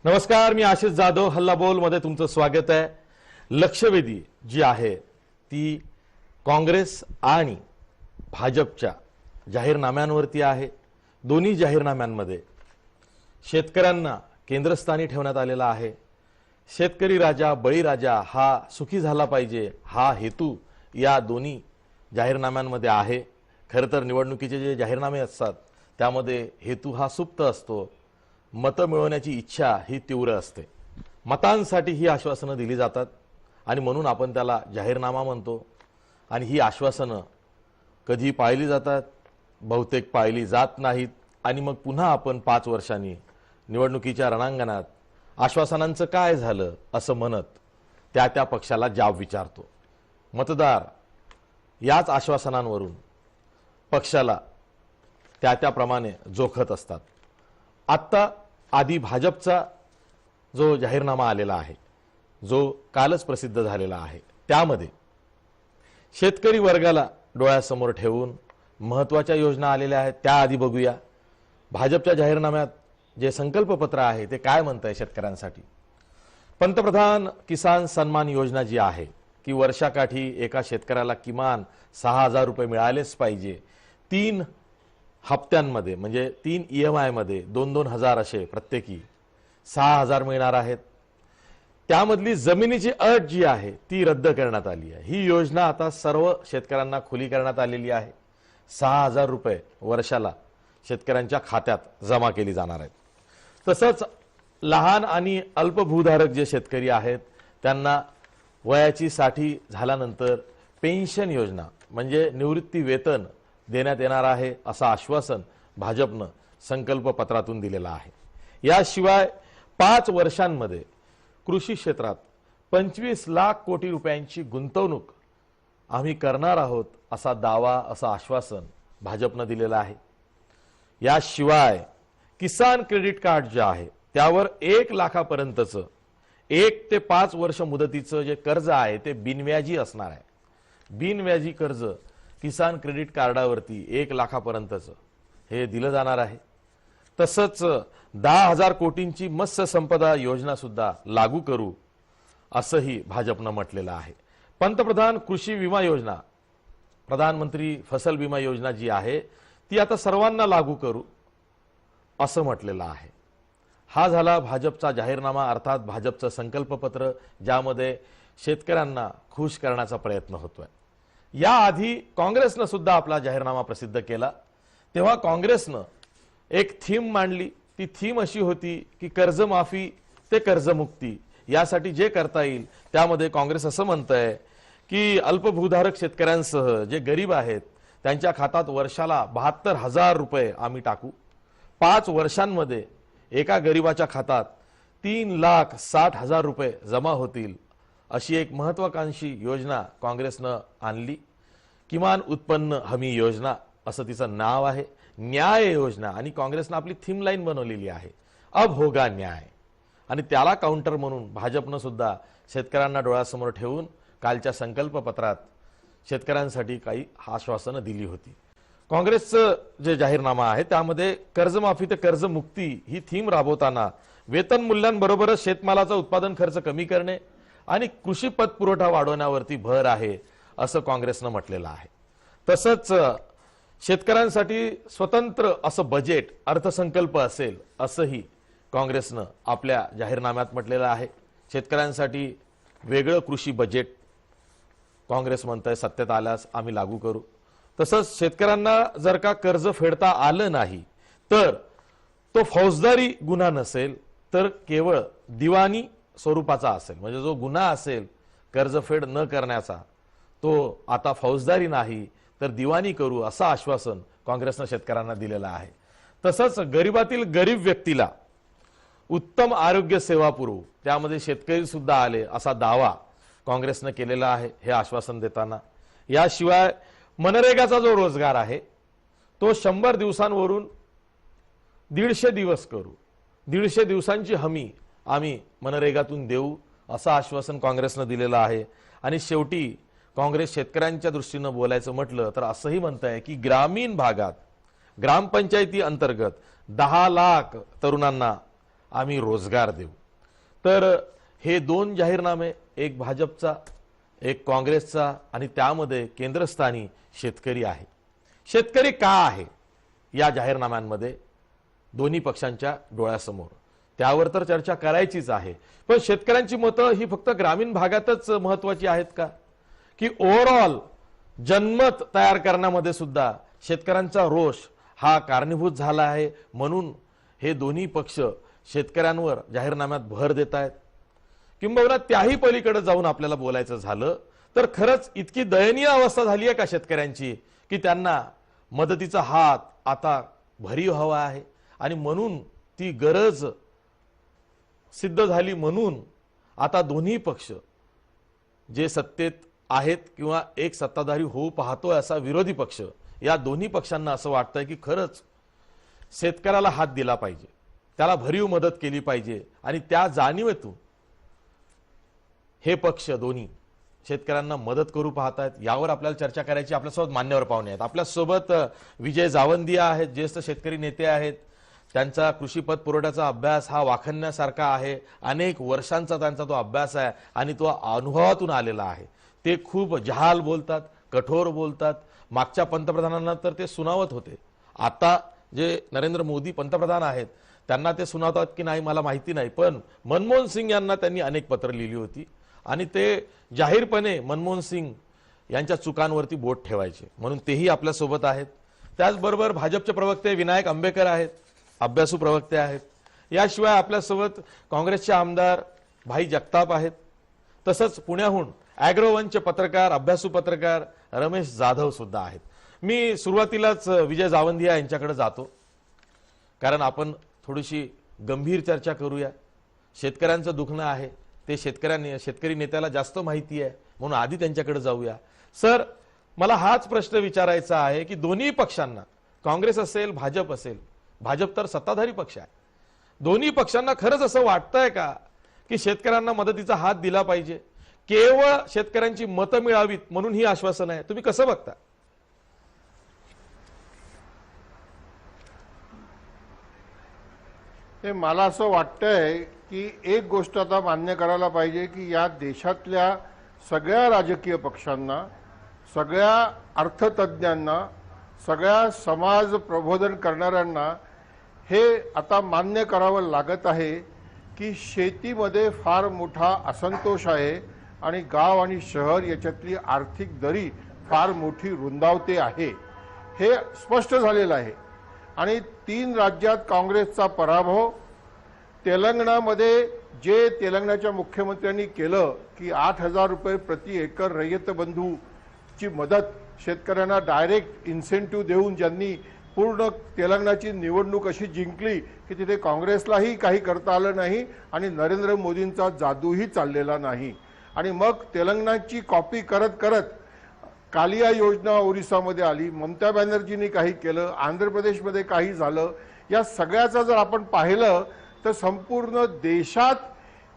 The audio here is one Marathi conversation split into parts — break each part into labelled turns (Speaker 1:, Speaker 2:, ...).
Speaker 1: नमस्कार, मी आशिष जाधव हल्लाबोल मध्ये तुमचं स्वागत आहे। लक्षवेधी जी आहे ती काँग्रेस आणि भाजपच्या जाहीरनाम्यांवरती आहे। दोन्ही जाहीरनाम्यांमध्ये शेतकऱ्यांना केंद्रस्थानी ठेवण्यात आलेला आहे। शेतकरी राजा बळीराजा हा सुखी झाला पाहिजे हा हेतू या दोन्ही जाहीरनाम्यांमध्ये आहे। खरं तर निवडणुकीचे जे जाहीरनामे असतात त्यामध्ये हेतू हा सुप्त असतो, मतं मिळवण्याची इच्छा ही तीव्र असते। मतांसाठी ही आश्वासनं दिली जातात आणि म्हणून आपण त्याला जाहीरनामा म्हणतो। आणि ही आश्वासनं कधी पाळली जातात, बहुतेक पाळली जात नाहीत आणि मग पुन्हा आपण 5 वर्षांनी निवडणुकीच्या रणांगणात आश्वासनांचं काय झालं असं म्हणत त्या पक्षाला जाब विचारतो। मतदार याच आश्वासनांवरून पक्षाला त्याप्रमाणे जोखत असतात। आता आधी भाजपचा जो जाहीरनामा आलेला आहे, जो कालच प्रसिद्ध झालेला आहे, त्यामध्ये शेतकरी वर्गाला डोळ्यासमोर ठेवून महत्त्वाच्या योजना आलेल्या आहेत। त्या आधी बघूया भाजपच्या जाहीरनाम्यात जे संकल्पपत्र आहे ते काय म्हणतंय शेतकऱ्यांसाठी। पंतप्रधान किसान सन्मान योजना जी आहे की वर्षाकाठी एका शेतकऱ्याला किमान 6000 रुपये मिळालेच पाहिजे। 3 हप्त्यांमध्ये म्हणजे 3 EMI मध्ये 2-2 हजार असे प्रत्येकी 6000 मिळणार आहेत। त्यामधली जमिनीची अट जी आहे ती रद्द करण्यात आली आहे। ही योजना आता सर्व शेतकऱ्यांना खुली करण्यात आलेली आहे। 6000 रुपये वर्षाला शेतकऱ्यांच्या खात्यात जमा केली जाणार आहेत। तसंच लहान आणि अल्पभूधारक जे शेतकरी आहेत त्यांना वयाची 60 झाल्यानंतर पेन्शन योजना म्हणजे निवृत्ती वेतन देण्यात येणार आहे असं आश्वासन भाजपनं संकल्पपत्रातून दिलेलं आहे। याशिवाय 5 वर्षांमध्ये कृषी क्षेत्रात 25 लाख कोटी रुपयांची गुंतवणूक आम्ही करणार आहोत असा दावा, असं आश्वासन भाजपनं दिलेलं आहे। याशिवाय किसान क्रेडिट कार्ड जे आहे त्यावर 1 लाखापर्यंतचं 1 ते 5 वर्ष मुदतीचं जे कर्ज आहे ते बिनव्याजी असणार आहे। बिनव्याजी कर्ज किसान क्रेडिट कार्डावरती 1 लाखापर्यंतचं हे दिलं जाणार आहे। तसंच 10,000 कोटींची मत्स्य संपदा योजना सुद्धा लागू करू असंही भाजपनं म्हटलेलं आहे। पंतप्रधान कृषी विमा योजना, प्रधानमंत्री फसल विमा योजना जी आहे ती आता सर्वांना लागू करू असं म्हटलेलं आहे। हा झाला भाजपचा जाहीरनामा, अर्थात भाजपचं संकल्पपत्र, ज्यामध्ये शेतकऱ्यांना खुश करण्याचा प्रयत्न होतोय। याआधी काँग्रेसनं सुद्धा आपला जाहीरनामा प्रसिद्ध केला। तेव्हा काँग्रेसनं एक थीम मांडली। ती थीम अशी होती की कर्जमाफी ते कर्जमुक्ती, यासाठी जे करता येईल त्यामध्ये काँग्रेस असं म्हणतंय की अल्पभूधारक शेतकऱ्यांसह जे गरीब आहेत त्यांच्या खात्यात वर्षाला 72,000 रुपये आम्ही टाकू। 5 वर्षांमध्ये एका गरीबाच्या खात्यात 3,60,000 रुपये जमा होतील अशी एक महत्त्वाकांक्षी योजना काँग्रेसनं आणली। किमान उत्पन्न हमी योजना असं तिचं नाव आहे। न्याय योजना, आणि काँग्रेसनं आपली थीम लाईन बनवलेली आहे, अब होगा न्याय। आणि त्याला काउंटर म्हणून भाजपनं सुद्धा शेतकऱ्यांना डोळ्यासमोर ठेवून कालच्या संकल्पपत्रात शेतकऱ्यांसाठी काही आश्वासनं दिली होती। काँग्रेसचं जे जाहीरनामा आहे त्यामध्ये कर्जमाफी ते कर्जमुक्ती ही थीम राबवताना वेतन मूल्यांबरोबरच शेतमालाचा उत्पादन खर्च कमी करणे आणि कृषी पतपुरवठा वाढवण्यावरती भर आहे असं काँग्रेसनं म्हटलेलं आहे। तसंच शेतकऱ्यांसाठी स्वतंत्र असं बजेट, अर्थसंकल्प असेल असंही काँग्रेसनं आपल्या जाहीरनाम्यात म्हटलेलं आहे। शेतकऱ्यांसाठी वेगळं कृषी बजेट काँग्रेस म्हणतंय सत्तेत आल्यास आम्ही लागू करू। तसंच शेतकऱ्यांना जर का कर्ज फेडता आलं नाही तर तो फौजदारी गुन्हा नसेल तर केवळ दिवाणी स्वरूपाचा असेल, म्हणजे जो गुन्हा असेल कर्जफेड न करण्याचा तो आता फौजदारी नाही तर दिवाणी करू असं आश्वासन काँग्रेसनं शेतकऱ्यांना दिलेलं आहे। तसंच गरिबातील गरीब व्यक्तीला उत्तम आरोग्य सेवा पुरवू, त्यामध्ये शेतकरी सुद्धा आले असा दावा काँग्रेसनं केलेला आहे हे आश्वासन देताना। याशिवाय मनरेगाचा जो रोजगार आहे तो 100 दिवसांवरून 150 दिवस करू, 150 दिवसांची हमी आम्ही मनरेगातून देऊ असं आश्वासन काँग्रेसनं दिलेलं आहे। आणि शेवटी काँग्रेस शेतकऱ्यांच्या दृष्टीने बोलायचं म्हटलं तर असंही म्हणतंय की ग्रामीण भागात ग्रामपंचायती अंतर्गत 10 लाख तरुणांना आम्ही रोजगार देऊ। तर हे दोन जाहीरनामे, एक भाजपचा एक काँग्रेसचा, आणि त्यामध्ये केंद्रस्थानी शेतकरी आहे। शेतकरी का आहे या जाहीरनाम्यांमध्ये दोन्ही पक्षांच्या डोळ्यासमोर, त्यावर तर चर्चा करायचीच आहे। पण शेतकऱ्यांची मतं ही फक्त ग्रामीण भागातच महत्त्वाची आहेत का, की ओव्हरऑल जनमत तयार करण्यामध्ये सुद्धा शेतकऱ्यांचा रोष हा कारणीभूत झाला आहे, म्हणून हे दोन्ही पक्ष शेतकऱ्यांवर जाहीरनाम्यात भर देत आहेत। किंबहुना त्याही पलीकडे जाऊन आपल्याला बोलायचं झालं तर खरंच इतकी दयनीय अवस्था झाली आहे का शेतकऱ्यांची, की त्यांना मदतीचा हात आता भरीव हवा आहे, आणि म्हणून ती गरज सिद्ध झाली, म्हणून आता दोन्ही पक्ष जे सत्तेत आहेत किंवा एक सत्ताधारी होऊ पाहतोय असा विरोधी पक्ष, या दोन्ही पक्षांना असं वाटतंय की खरंच शेतकऱ्याला हात दिला पाहिजे, त्याला भरीव मदत केली पाहिजे, आणि त्या जाणीवेतून हे पक्ष दोन्ही शेतकऱ्यांना मदत करू पाहतायत। यावर आपल्याला चर्चा करायची। आपल्यासोबत मान्यवर पाहुणे आहेत। आपल्यासोबत विजय जावंदिया आहेत, ज्येष्ठ शेतकरी नेते आहेत। त्यांचा कृषी पत पुरवठ्याचा अभ्यास हा वाखण्यासारखा आहे, अनेक वर्षांचा त्यांचा तो अभ्यास आहे आणि तो अनुभवातून आलेला आहे। ते खूप जहाल बोलतात, कठोर बोलतात। मागच्या पंतप्रधानांना तर ते सुनावत होते, आता जे नरेंद्र मोदी पंतप्रधान आहेत त्यांना ते सुनावतात की नाही मला माहिती नाही, पण मनमोहन सिंग यांना त्यांनी अनेक पत्र लिहिली होती आणि ते जाहीरपणे मनमोहन सिंग यांच्या चुकांवरती बोट ठेवायचे, म्हणून तेही आपल्या सोबत आहेत। त्याचबरोबर भाजपचे प्रवक्ते विनायक आंबेकर आहेत, अभ्यासू प्रवक्ते आहेत। याशिवाय आपल्यासोबत काँग्रेसचे आमदार भाई जगताप आहेत, तसंच पुण्याहून ॲग्रोवनचे पत्रकार, अभ्यासू पत्रकार रमेश जाधव सुद्धा आहेत। मी सुरुवातीलाच विजय जावंदिया यांच्याकडे जातो, कारण आपण थोडीशी गंभीर चर्चा करूया। शेतकऱ्यांचं दुखणं आहे, ते शेतकरी नेत्याला जास्त माहिती आहे, म्हणून आधी त्यांच्याकडे जाऊया। सर, मला हाच प्रश्न विचारायचा आहे की दोन्ही पक्षांना, काँग्रेस असेल भाजप असेल, भाजप तर सत्ताधारी पक्ष आहे, दोन्ही पक्षांना खरंच असं वाटतंय का की शेतकऱ्यांना मदतीचा हात दिला पाहिजे, केवळ शेतकऱ्यांची मतं मिळावीत म्हणून ही आश्वासन आहे? तुम्ही कसं बघता?
Speaker 2: ते मला असं वाटतंय की एक गोष्ट आता मान्य करायला पाहिजे की या देशातल्या सगळ्या राजकीय पक्षांना, सगळ्या अर्थतज्ञांना, सगळ्या समाज प्रबोधन करणाऱ्यांना हे आता मान्य करावं लागत आहे की शेतीमध्ये फार मोठा असंतोष आहे आणि गाव आणि शहर याच्यातली आर्थिक दरी फार मोठी रुंदावते आहे, हे स्पष्ट झालेलं आहे। आणि 3 राज्यात काँग्रेसचा पराभव, तेलंगणामध्ये जे तेलंगणाच्या मुख्यमंत्र्यांनी केलं की 8,000 रुपये प्रति एकर रयत बंधूची मदत शेतकऱ्यांना डायरेक्ट इन्सेंटिव्ह देऊन ज्यांनी पूर्ण तेलंगणाची निवडणूक अशी जिंकली की तिथे काँग्रेसलाही काही करता आलं नाही आणि नरेंद्र मोदींचा जादूही चाललेला नाही। आणि मग तेलंगणाची कॉपी करत करत कालिया योजना ओरिसामध्ये आली, ममता बॅनर्जींनी काही केलं, आंध्र प्रदेशमध्ये काही झालं। या सगळ्याचं जर आपण पाहिलं तर संपूर्ण देशात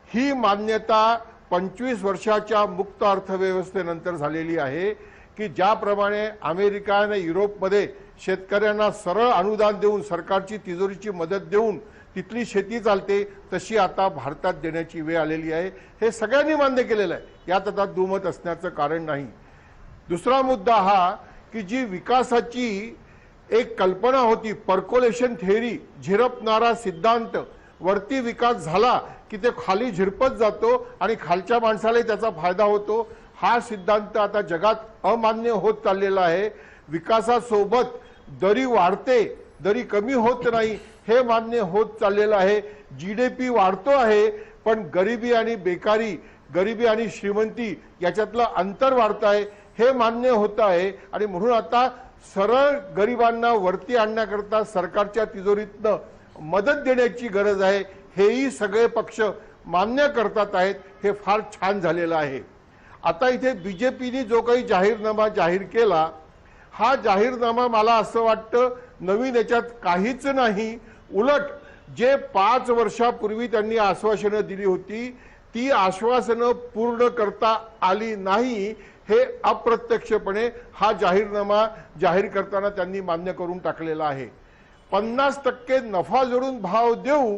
Speaker 2: ही मान्यता 25 वर्षाच्या मुक्त अर्थव्यवस्थेनंतर झालेली आहे की ज्याप्रमाणे अमेरिका आणि युरोपमध्ये शेतकऱ्यांना सरळ अनुदान देऊन, सरकारची तिजोरीची मदत देऊन तिथली शेती चालते, तशी आता भारतात देण्याची वेळ आलेली आहे। हे सगळ्यांनी मान्य केलेलं आहे, यात आता दुमत असण्याचं कारण नाही। दुसरा मुद्दा हा की जी विकासाची एक कल्पना होती, पर्कोलेशन थेअरी, झिरपणारा सिद्धांत, वरती विकास झाला की ते खाली झिरपत जातो आणि खालच्या माणसालाही त्याचा फायदा होतो, हा सिद्धांत आता जगात अमान्य होत चाललेला आहे। विकासासोबत दरी वाढते, दरी कमी होत नाही, हे मान्य होत चाललेलं आहे। जीडीपी वाढतो आहे, पण गरिबी आणि बेकारी, गरिबी आणि श्रीमंती याच्यातलं अंतर वाढत आहे, हे मान्य होत आहे। आणि म्हणून आता सरळ गरिबांना वरती आणण्याकरता सरकारच्या तिजोरीतनं मदत देण्याची गरज आहे, हेही सगळे पक्ष मान्य करतात आहेत। हे फार छान झालेलं आहे। आता इथे बीजेपीने जो काही जाहीरनामा जाहीर केला, हा जाहीरनामा मला असं वाटतं नवीन याच्यात काहीच नाही, उलट जे 5 वर्षापूर्वी त्यांनी आश्वासनं दिली होती ती आश्वासनं पूर्ण करता आली नाही, हे अप्रत्यक्षपणे हा जाहीरनामा जाहीर करताना त्यांनी मान्य करून टाकलेला आहे। 50% नफा जोडून भाव देऊ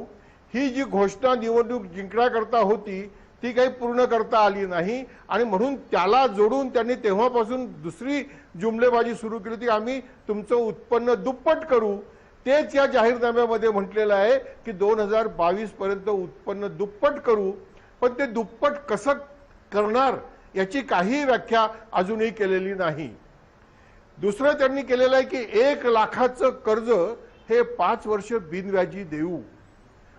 Speaker 2: ही जी घोषणा निवडणूक जिंकण्याकरता होती ती काही पूर्ण करता आली नाही आणि म्हणून त्याला जोडून त्यांनी तेव्हापासून दुसरी जुमलेबाजी सुरू केली होती, आम्ही तुमचं उत्पन्न दुप्पट करू. तेच या जाहीरनाम्यामध्ये म्हटलेलं आहे की 2022 पर्यंत उत्पन्न दुप्पट करू. पण ते दुप्पट कसं करणार याची काही व्याख्या अजूनही केलेली नाही. दुसरं त्यांनी केलेलं आहे की 1 लाखाचं कर्ज हे 5 वर्ष बिनव्याजी देऊ.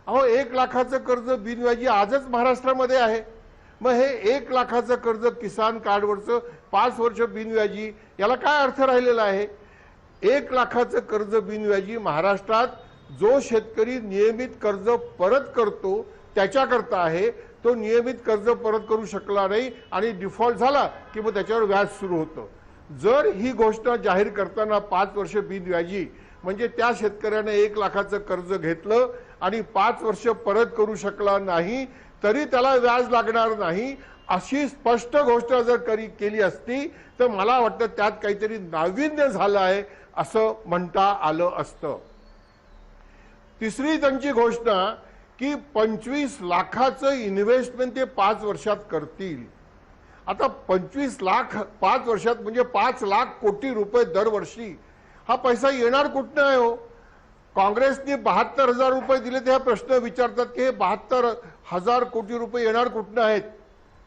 Speaker 2: अहो 1 लाखाचं कर्ज बिनव्याजी आजच महाराष्ट्रामध्ये आहे. मग हे 1 लाखाचं कर्ज किसान कार्डवरचं 5 वर्ष बिनव्याजी याला काय अर्थ राहिलेला आहे? 1 लाखाचं कर्ज बिनव्याजी महाराष्ट्रात जो शेतकरी नियमित कर्ज परत करतो त्याच्याकरता आहे. तो नियमित कर्ज परत करू शकला नाही आणि डिफॉल्ट झाला की मग त्याच्यावर व्याज सुरू होतं. जर ही घोषणा जाहीर करताना 5 वर्ष बिनव्याजी म्हणजे त्या शेतकऱ्याने 1 लाखाचं कर्ज घेतलं आणि 5 वर्ष परत करू शकला नाही तरी त्याला व्याज लागणार नाही अशी स्पष्ट घोषणा जर केली असती तर मला वाटतं त्यात काहीतरी नाविन्य झालं आहे असं म्हणता आलं असतं. तिसरी त्यांची घोषणा की 25 लाखाचं इन्व्हेस्टमेंट ते 5 वर्षात करतील. आता 25 लाख 5 वर्षात म्हणजे 5 लाख कोटी रुपये दरवर्षी. हा पैसा येणार कुठनं आहे हो? काँग्रेसने 72,000 रुपये दिले ते हा प्रश्न विचारतात की हे 72,000 कोटी रुपये येणार कुठनं आहेत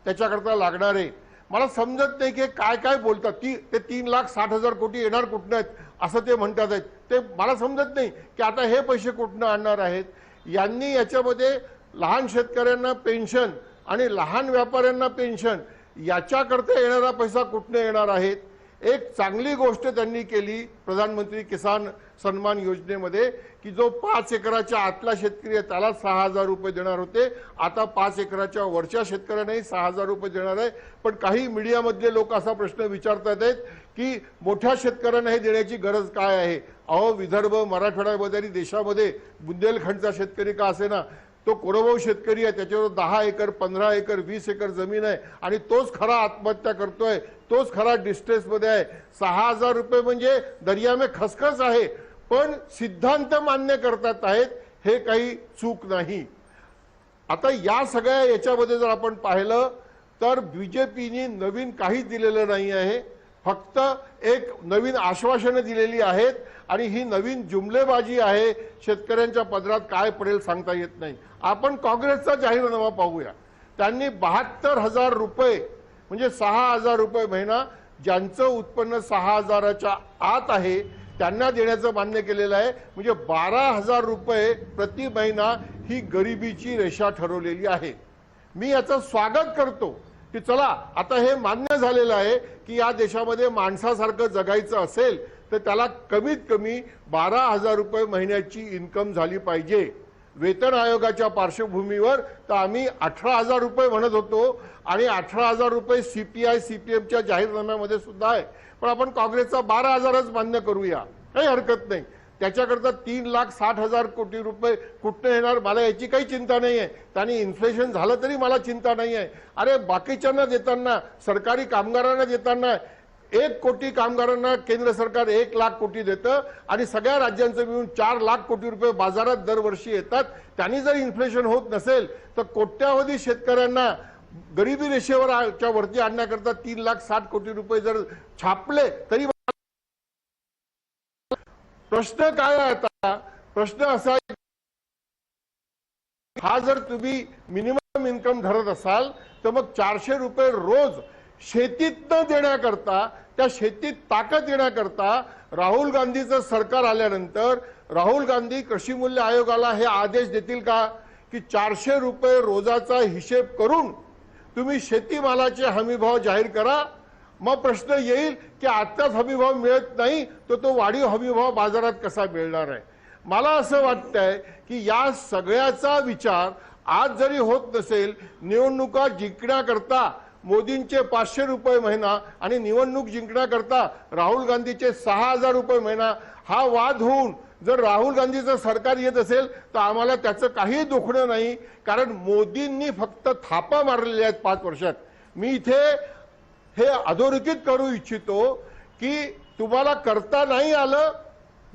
Speaker 2: त्याच्याकरता लागणारे. मला समजत नाही की काय काय बोलतात. ते 3,60,000 कोटी येणार कुठनं आहेत असं ते म्हणतात आहेत. ते मला समजत नाही की आता हे पैसे कुठनं आणणार आहेत. यांनी याच्यामध्ये लहान शेतकऱ्यांना पेन्शन आणि लहान व्यापाऱ्यांना पेन्शन याच्याकरता येणारा पैसा कुठनं येणार आहेत. एक चांगली गोष्ट त्यांनी केली प्रधानमंत्री किसान सन्मान योजनेमध्ये की जो 5 एकराच्या आतला शेतकरी आहे त्याला 6,000 रुपये देणार होते. आता 5 एकराच्या वरच्या शेतकऱ्यांनाही 6,000 रुपये देणार आहे. पण काही मीडियामधले लोक असा प्रश्न विचारतात आहेत की मोठ्या शेतकऱ्यांना हे देण्याची गरज काय आहे. अहो विदर्भ मराठवाड्यामध्ये आणि देशामध्ये बुंदेलखंडचा शेतकरी का असेना तो कोरडवाहू शेतकरी आहे. त्याच्यावर 10 एकर 15 एकर 20 एकर जमीन आहे आणि तोच खरा आत्महत्या करतोय. तोच खरा डिस्ट्रेसमध्ये आहे. 6,000 रुपये म्हणजे दर्या में खसखस आहे. पण सिद्धांत मान्य करतात आहेत हे काही चूक नाही. आता या सगळ्या याच्यामध्ये जर आपण पाहिलं तर बीजेपीने नवीन काही दिलेलं नाही आहे. फक्त एक नवीन आश्वासनं दिलेली आहेत आणि ही नवीन जुमलेबाजी आहे. शेतकऱ्यांच्या पदरात काय पडेल सांगता येत नाही. आपण काँग्रेसचा जाहीरनामा पाहूया. त्यांनी 72,000 रुपये म्हणजे 6,000 रुपये महिना ज्यांचं उत्पन्न 6,000च्या आत आहे त्यांना देण्याचं मान्य केलेलं आहे. म्हणजे 12,000 रुपये प्रति महिना ही गरिबीची रेषा ठरवलेली आहे. मी याचं स्वागत करतो की चला आता हे मान्य झालेलं आहे की या देशामध्ये माणसासारखं जगायचं असेल तर त्याला कमीत कमी 12,000 रुपये महिन्याची इन्कम झाली पाहिजे. वेतन आयोगाच्या पार्श्वभूमीवर तर आम्ही 18,000 रुपये म्हणत होतो आणि 18,000 रुपये सीपीआय सीपीएमच्या जाहीरनाम्यामध्ये सुद्धा आहे. पण आपण काँग्रेसचा 12,000च मान्य करूया काही हरकत नाही. त्याच्याकरता 3,60,000 कोटी रुपये कुठनं येणार मला याची काही चिंता नाही आहे. त्यांनी इन्फ्लेशन झालं तरी मला चिंता नाही आहे. अरे बाकीच्यांना देताना सरकारी कामगारांना देताना 1 कोटी कामगारांना केंद्र सरकार 1 लाख कोटी देतं आणि सगळ्या राज्यांचं मिळून 4 लाख कोटी रुपये बाजारात दरवर्षी येतात. त्यांनी जर इन्फ्लेशन होत नसेल तर कोट्यावधी शेतकऱ्यांना गरिबी रेषेवर वरती आणण्याकरता 3,60,000 कोटी रुपये जर छापले तरी प्रश्न काय आहे. आता प्रश्न असा आहे हा जर तुम्ही मिनिमम इन्कम धरत असाल तर मग 400 रुपये रोज शेतीत न देण्याकरता त्या शेतीत ताकद येण्याकरता राहुल गांधीचं सरकार आल्यानंतर राहुल गांधी कृषी मूल्य आयोगाला हे आदेश देतील का की 400 रुपये रोजाचा हिशेब करून तुम्ही शेतीमालाचे हमीभाव जाहीर करा. मग प्रश्न येईल की आत्ताच हमीभाव मिळत नाही तर तो वाढीव हमीभाव बाजारात कसा मिळणार आहे. मला असं वाटतंय की या सगळ्याचा विचार आज जरी होत नसेल निवडणुका जिंकण्याकरता मोदींचे 500 रुपये महिना आणि निवडणूक जिंकण्याकरता राहुल गांधीचे 6,000 रुपये महिना हा वाद होऊन जर राहुल गांधीचं सरकार येत असेल तर आम्हाला त्याचं काही दुखणं नाही. कारण मोदींनी फक्त थापा मारलेल्या आहेत 5 वर्षात. मी इथे हे अधोरेखित करू इच्छितो की तुम्हाला करता नाही आलं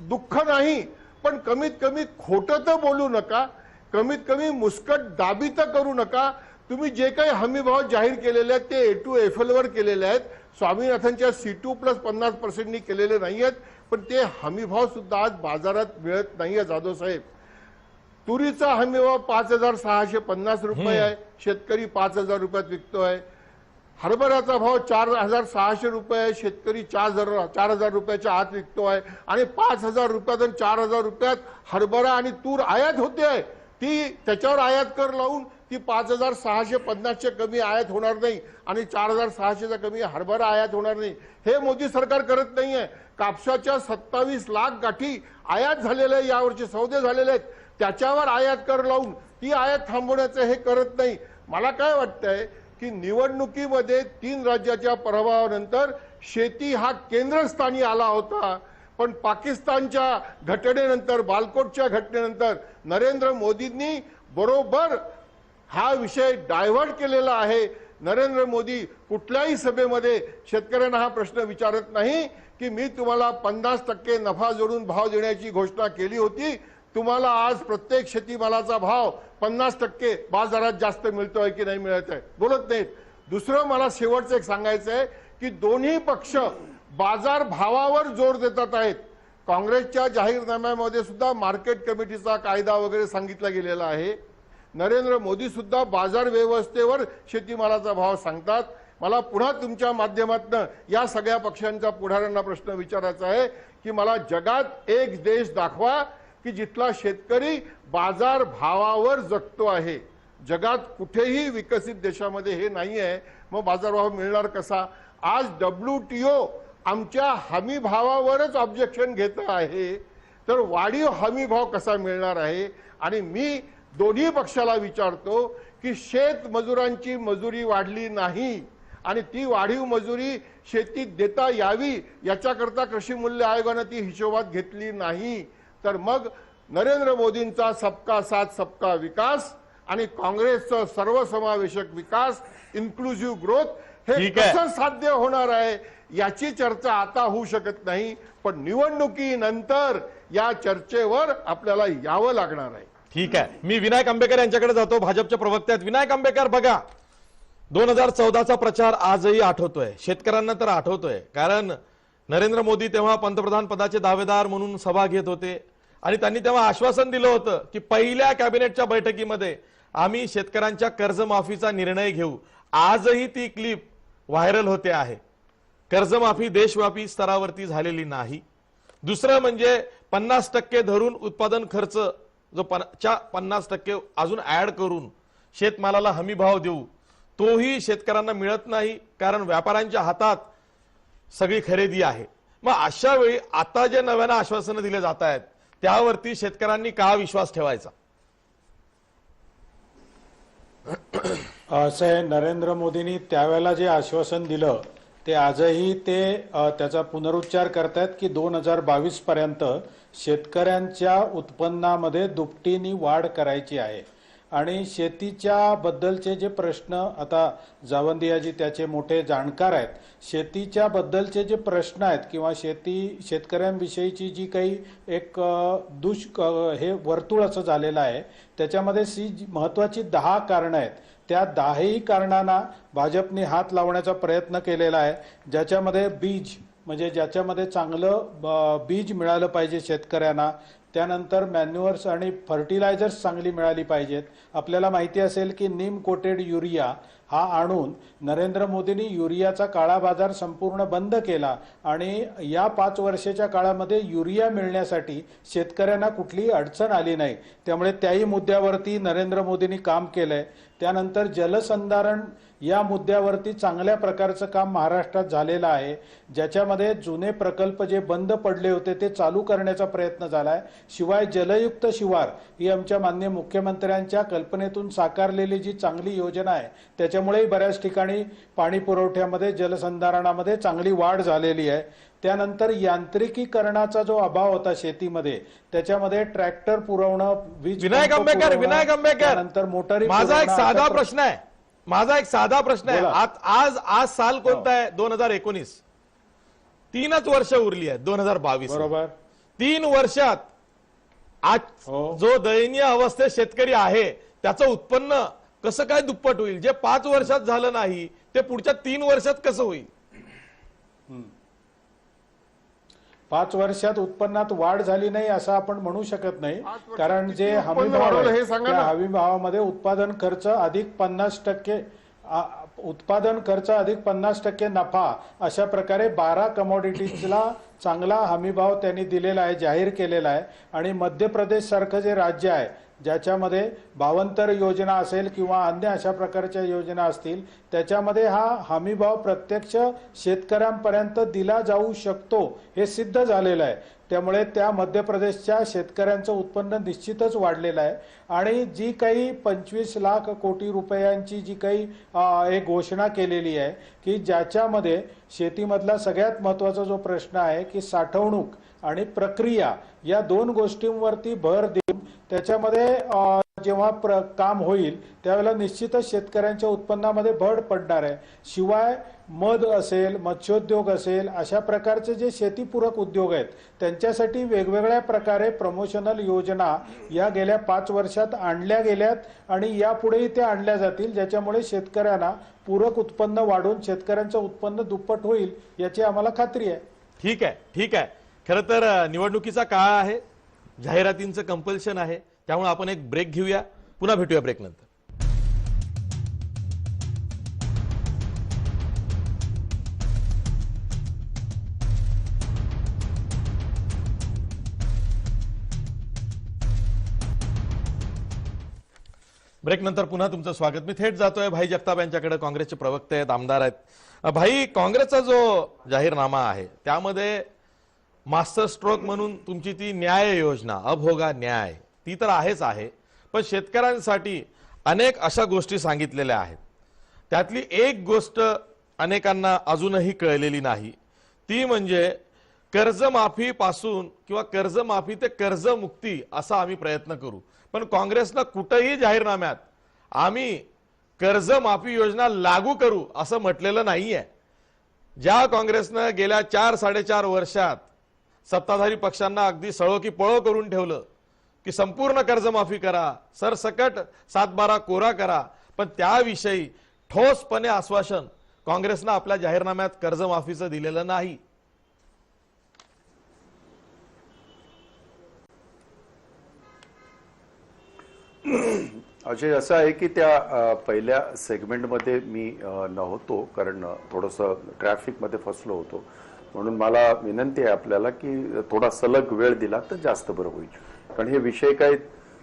Speaker 2: दुःख नाही पण कमीत कमी खोटं तर बोलू नका. कमीत कमी मुस्कट दाबी तर करू नका. तुम्ही जे काही हमीभाव जाहीर केलेले आहेत ते A2FL वर केलेले आहेत, स्वामीनाथनच्या C2+50% केलेले नाही आहेत, पण ते हमीभाव सुद्धा आज बाजारात मिळत नाहीये. जाधव साहेब, तुरीचा हमीभाव 5,650 रुपये आहे, शेतकरी 5,000 रुपयात विकतोय. हरभऱ्याचा भाव 4,600 रुपये आहे, शेतकरी 4,000 रुपयाच्या आत विकतोय. आणि 5,000 रुपयात आणि 4,000 रुपयात हरभरा आणि तूर आयात होते आहे, ती त्याच्यावर आयात कर लावून ती 5,650च्या कमी आयात होणार नाही आणि 4,600च्या कमी हरभरा आयात होणार नाही. हे मोदी सरकार करत नाहीये. कापसाच्या 27 लाख गाठी आयात झालेल्या यावर्षी सौदे झालेले आहेत, त्याच्यावर आयात कर लावून ती आयात थांबवण्याचं हे करत नाही. मला काय वाटतंय की निवडणुकीमध्ये 3 राज्याच्या पराभवानंतर शेती हा केंद्रस्थानी आला होता, पण पाकिस्तानच्या घटनेनंतर, बालकोटच्या घटनेनंतर नरेंद्र मोदींनी बरोबर हा विषय डायव्हर्ट केलेला आहे. नरेंद्र मोदी कुठल्याही सभेमध्ये शेतकऱ्यांना हा प्रश्न विचारत नाही की मी तुम्हाला 50% नफा जोडून भाव देण्याची घोषणा केली होती, तुम्हाला आज प्रत्येक शेतीमालाचा भाव 50% बाजारात जास्त मिळतोय की नाही मिळत आहे, बोलत नाहीत. दुसरं मला शेवटचं एक सांगायचं आहे की दोन्ही पक्ष बाजार भावावर जोर देतात आहेत. काँग्रेसच्या जाहीरनाम्यामध्ये सुद्धा मार्केट कमिटीचा कायदा वगैरे सांगितला गेलेला आहे. नरेंद्र मोदी सुद्धा बाजार व्यवस्थेवर शेतीमालाचा भाव सांगतात. मला पुन्हा तुमच्या माध्यमातून या सगळ्या पक्षांच्या पुढाऱ्यांना प्रश्न विचारायचा आहे की मला जगात एक देश दाखवा की जिथला शेतकरी बाजार भावावर जगतो आहे. जगात कुठेही विकसित देशामध्ये हे नाही आहे. मग बाजारभाव मिळणार कसा? आज WTO आमच्या हमी भावावरच ऑब्जेक्शन घेत आहे, तर वाढीव हमी भाव कसा मिळणार आहे? आणि मी दोन्ही पक्षाला विचारतो की शेत मजुरांची मजुरी वाढली नाही आणि ती वाढीव मजुरी शेतीत देता यावी याच्याकरता कृषी मूल्य आयोगाने ती हिशोबात घेतली नाही, तर मग नरेंद्र मोदींचा सबका साथ सबका विकास आणि काँग्रेसचा सर्वसमावेशक विकास, इन्क्लुझिव्ह ग्रोथ हे कसं साध्य होणार आहे याची चर्चा आता होऊ शकत नाही, पण निवडणुकीनंतर या चर्चेवर आपल्याला यावं लागणार आहे.
Speaker 1: ठीक आहे, मी विनायक आंबेकर यांच्याकडे जातो, भाजपच्या प्रवक्ते आहेत. विनायक आंबेकर, बघा 2014चा प्रचार आजही आठवतोय, शेतकऱ्यांना तर आठवतोय, कारण नरेंद्र मोदी तेव्हा पंतप्रधान पदाचे दावेदार म्हणून सभा घेत होते आणि त्यांनी तेव्हा आश्वासन दिलं होतं की पहिल्या कॅबिनेटच्या बैठकीमध्ये आम्ही शेतकऱ्यांच्या कर्जमाफीचा निर्णय घेऊ. आजही ती क्लिप व्हायरल होते आहे. कर्जमाफी देशव्यापी स्तरावरती झालेली नाही. दुसरं म्हणजे 50% धरून उत्पादन खर्च जो 50% अजून ऍड करून शेतमालाला हमी भाव देऊ, तोही शेतकऱ्यांना मिळत नाही, कारण व्यापाऱ्यांच्या हातात सगळी खरेदी आहे. मग अशा वेळी आता जे नव्यानं आश्वासनं दिले जात आहेत त्यावरती शेतकऱ्यांनी का विश्वास ठेवायचा?
Speaker 3: असं आहे, नरेंद्र मोदींनी त्यावेळेला जे आश्वासन दिलं ते आजही ते त्याचा पुनरुच्चार करतायत की 2022 पर्यंत शेतकऱ्यांच्या उत्पन्नामध्ये दुपटीने वाढ करायची आहे. आणि शेतीच्या बद्दलचे जे प्रश्न, आता जावंदियाजी त्याचे मोठे जाणकार आहेत, शेतीच्या बद्दलचे जे प्रश्न आहेत किंवा शेतकऱ्यांविषयीची जी काही एक हे वर्तुळ असं झालेलं आहे, त्याच्यामध्ये महत्वाची 10 कारणं आहेत. त्या 10ही कारणांना भाजपने हात लावण्याचा प्रयत्न केलेला आहे, ज्याच्यामध्ये बीज, म्हणजे ज्याच्यामध्ये चांगलं बीज मिळालं पाहिजे शेतकऱ्यांना, त्यानंतर मॅन्युअर्स आणि फर्टिलायझर्स चांगली मिळाली पाहिजेत. आपल्याला माहिती असेल की नीम कोटेड युरिया हा आणून नरेंद्र मोदींनी युरियाचा काळा बाजार संपूर्ण बंद केला आणि या 5 वर्षाच्या काळामध्ये युरिया मिळण्यासाठी शेतकऱ्यांना कुठलीही अडचण आली नाही. त्यामुळे त्याही मुद्द्यावरती नरेंद्र मोदींनी काम केलंय. त्यानंतर जलसंधारण या मुद्द्यावरती चांगल्या प्रकारचं काम महाराष्ट्रात झालेलं आहे, ज्याच्यामध्ये जुने प्रकल्प जे बंद पडले होते ते चालू करण्याचा प्रयत्न झालाय. शिवाय जलयुक्त शिवार ही आमच्या माननीय मुख्यमंत्र्यांच्या कल्पनेतून साकारलेली जी चांगली योजना आहे, त्याच्यामुळेही बऱ्याच ठिकाणी पाणी पुरवठ्यामध्ये, जलसंधारणामध्ये चांगली वाढ झालेली आहे. त्यानंतर यांत्रिकीकरणाचा जो अभाव होता शेतीमध्ये, त्याच्यामध्ये ट्रॅक्टर पुरवणं, वीज,
Speaker 1: विनायक आंबेकर,
Speaker 3: नंतर मोटारी,
Speaker 1: माझा एक साधा प्रश्न आहे. आज साल कोणता आहे? 2019. 3च वर्ष उरली आहेत 2022.
Speaker 3: बरोबर.
Speaker 1: 3 वर्षात आज
Speaker 3: हो.
Speaker 1: जो दयनीय अवस्थेत शेतकरी आहे त्याचं उत्पन्न कसं काय दुप्पट होईल? जे 5 वर्षात झालं नाही ते पुढच्या 3 वर्षात कसं होईल?
Speaker 3: 5 वर्षात उत्पन्नात वाढ झाली नाही असं आपण म्हणू शकत नाही,
Speaker 2: 5 वर्षात
Speaker 3: कारण
Speaker 2: किती
Speaker 3: जे
Speaker 2: उत्पन्न
Speaker 3: हमी भाव
Speaker 2: वाढवलं
Speaker 3: आहे
Speaker 2: हे सांगा
Speaker 3: त्या
Speaker 2: ना.
Speaker 3: हमी भावामध्ये उत्पादन खर्च अधिक 50%, उत्पादन खर्च अधिक 50% नफा, अशा प्रकारे 12 कमोडिटीजला चांगला हमी भाव त्यांनी दिलेला आहे, जाहीर केलेला आहे. आणि मध्य प्रदेश सारखं जे राज्य आहे ज्याच्यामध्ये भावांतर योजना असेल किंवा अन्य अशा प्रकारच्या योजना असतील त्याच्यामध्ये हा हमी भाव प्रत्यक्ष शेतकऱ्यांपर्यंत दिला जाऊ शकतो हे सिद्ध झालेलं आहे. त्यामुळे त्या मध्य प्रदेशच्या शेतकऱ्यांचं उत्पन्न निश्चितच वाढलेलं आहे. आणि जी काही 25 लाख कोटी रुपयांची जी काही एक घोषणा केलेली आहे की ज्याच्यामध्ये शेतीमधला सगळ्यात महत्त्वाचा जो प्रश्न आहे की साठवणूक आणि प्रक्रिया या 2 गोष्टींवरती भर देऊन त्याच्यामध्ये जेव्हा काम होईल त्यावेळेला निश्चितच शेतकऱ्यांच्या उत्पन्नामध्ये भर पडणार आहे. शिवाय मध असेल, मत्स्योद्योग असेल, अशा प्रकारचे जे शेतीपूरक उद्योग आहेत त्यांच्यासाठी वेगवेगळ्या प्रकारे प्रमोशनल योजना या गेल्या 5 वर्षात आणल्या गेल्यात आणि यापुढेही त्या आणल्या जातील, ज्याच्यामुळे शेतकऱ्यांना पूरक उत्पन्न वाढून शेतकऱ्यांचं उत्पन्न दुप्पट होईल याची आम्हाला खात्री आहे.
Speaker 1: ठीक आहे, ठीक आहे. खरं तर निवडणुकीचा काळ आहे, जाहिरातींचं कंपल्शन आहे, त्यामुळे आपण एक ब्रेक घेऊया, पुन्हा भेटूया ब्रेक नंतर. ब्रेक नंतर पुन्हा तुमचं स्वागत. मी थेट जातोय भाई जगताप यांच्याकडे, काँग्रेसचे प्रवक्ते आहेत, आमदार आहेत. भाई, काँग्रेसचा जो जाहीरनामा आहे त्यामध्ये मास्टर स्ट्रोक म्हणून तुमची ती न्याय योजना, अभोगा न्याय, ती तर आहेच आहे, पण शेतकऱ्यांसाठी अनेक अशा गोष्टी सांगितलेल्या आहेत. त्यातली एक गोष्ट अनेकांना अजूनही कळलेली नाही, ती म्हणजे कर्जमाफीपासून किंवा कर्जमाफी ते कर्जमुक्ती असा आम्ही प्रयत्न करू. पण काँग्रेसनं कुठेही जाहीरनाम्यात आम्ही कर्जमाफी योजना लागू करू असं म्हटलेलं नाहीये. ज्या काँग्रेसनं गेल्या 4-4.5 वर्षात सत्ताधारी पक्षांना अगदी सळो की पळो करून ठेवलं की संपूर्ण कर्जमाफी करा, सरसकट 7-12 कोरा करा, पण त्याविषयी ठोसपणे आश्वासन काँग्रेसनं आपल्या जाहीरनाम्यात कर्जमाफीचं दिलेलं नाही.
Speaker 4: अजय, असं आहे की त्या पहिल्या सेगमेंटमध्ये मी नव्हतो, कारण थोडंसं ट्रॅफिकमध्ये फसलो होतो. म्हणून मला विनंती आहे आपल्याला की थोडा सलग वेळ दिला तर जास्त बरं होईल, कारण हे विषय काही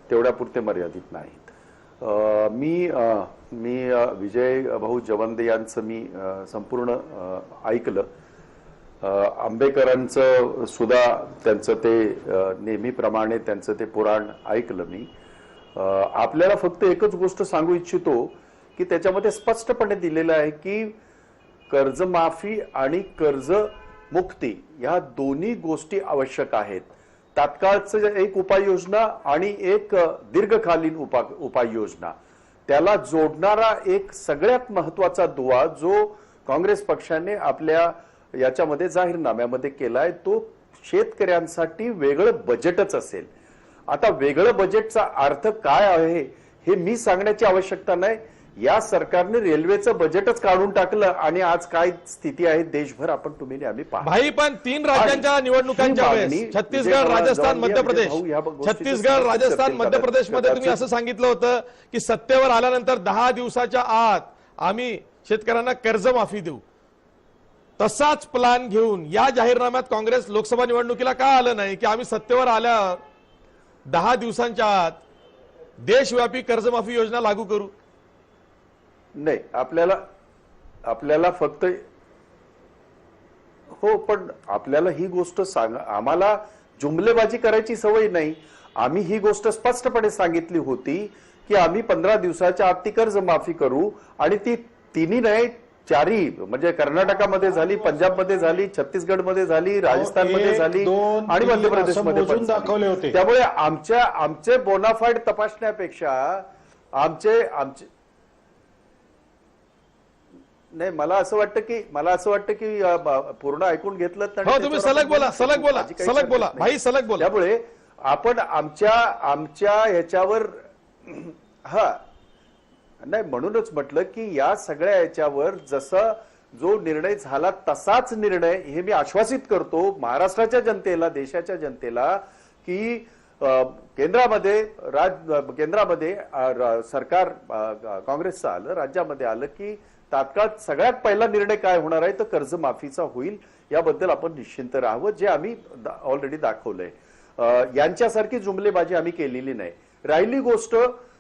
Speaker 4: तेवढ्यापुरते मर्यादित नाहीत. मी विजय भाऊ जवंदे यांचं मी संपूर्ण ऐकलं. आंबेकरांचं सुद्धा त्यांचं ते नेहमीप्रमाणे त्यांचं ते पुराण ऐकलं मी. आपल्याला फक्त एकच गोष्ट सांगू इच्छितो की त्याच्यामध्ये स्पष्टपणे दिलेलं आहे की कर्जमाफी आणि कर्जमुक्ती या दोन्ही गोष्टी आवश्यक आहेत. तात्काळचं एक उपाययोजना आणि एक दीर्घकालीन उपाययोजना, त्याला जोडणारा एक सगळ्यात महत्वाचा दुवा जो काँग्रेस पक्षाने आपल्या याच्यामध्ये जाहीरनाम्यामध्ये केलाय तो शेतकऱ्यांसाठी वेगळं बजेटच असेल. आता वेगळं बजेटचा अर्थ काय आहे हे मी सांगण्याची आवश्यकता नाही. या सरकारने रेल्वेचं बजेटच काढून टाकलं आणि आज काय स्थिती आहे देशभर आपण तुम्ही आम्ही पाहतो.
Speaker 1: भाई, पण 3 राज्यांच्या निवडणुकांच्या वेळेस छत्तीसगड, राजस्थान, मध्य प्रदेश, छत्तीसगड, राजस्थान, मध्य प्रदेशमध्ये तुम्ही असं सांगितलं होतं की सत्तेवर आल्यानंतर 10 दिवसाच्या आत आम्ही शेतकऱ्यांना कर्जमाफी देऊ. तसाच प्लॅन घेऊन या जाहीरनाम्यात काँग्रेस लोकसभा निवडणुकीला का आलं नाही की आम्ही सत्तेवर आल्या 10 दिवसांच्या आत देशव्यापी कर्जमाफी योजना लागू करू?
Speaker 4: नाही, आपल्याला फक्त हो, पण आपल्याला ही गोष्ट सांग, आम्हाला जुमलेबाजी करायची सवय नाही. आम्ही ही गोष्ट स्पष्टपणे सांगितली होती की आम्ही 15 दिवसाच्या आत ती कर्जमाफी करू आणि ती तिन्ही नाही 4ही, म्हणजे कर्नाटकामध्ये झाली, पंजाबमध्ये झाली, छत्तीसगडमध्ये झाली, राजस्थानमध्ये झाली आणि मध्य प्रदेशमध्ये पण
Speaker 3: दाखवले होते.
Speaker 4: त्यामुळे आमचे बोनाफाईड तपासण्यापेक्षा आमचे नाही, मला असं वाटतं की पूर्ण ऐकून घेतलं तर
Speaker 1: हो, तुम्ही सलग बोला भाई, सलग बोला.
Speaker 4: त्यामुळे आपण आमच्या ह्याच्यावर हा नाही, म्हणूनच म्हटलं की या सगळ्या याच्यावर जसं जो निर्णय झाला तसाच निर्णय हे मी आश्वासित करतो महाराष्ट्राच्या जनतेला, देशाच्या जनतेला, की केंद्रामध्ये सरकार काँग्रेसचं आलं, राज्यामध्ये आलं की तात्काळ सगळ्यात पहिला निर्णय काय होणार आहे तर कर्जमाफीचा होईल. याबद्दल आपण निश्चिंत राहावं, जे आम्ही ऑलरेडी दाखवलंय. यांच्यासारखी जुमलेबाजी आम्ही केलेली नाही. राहिली गोष्ट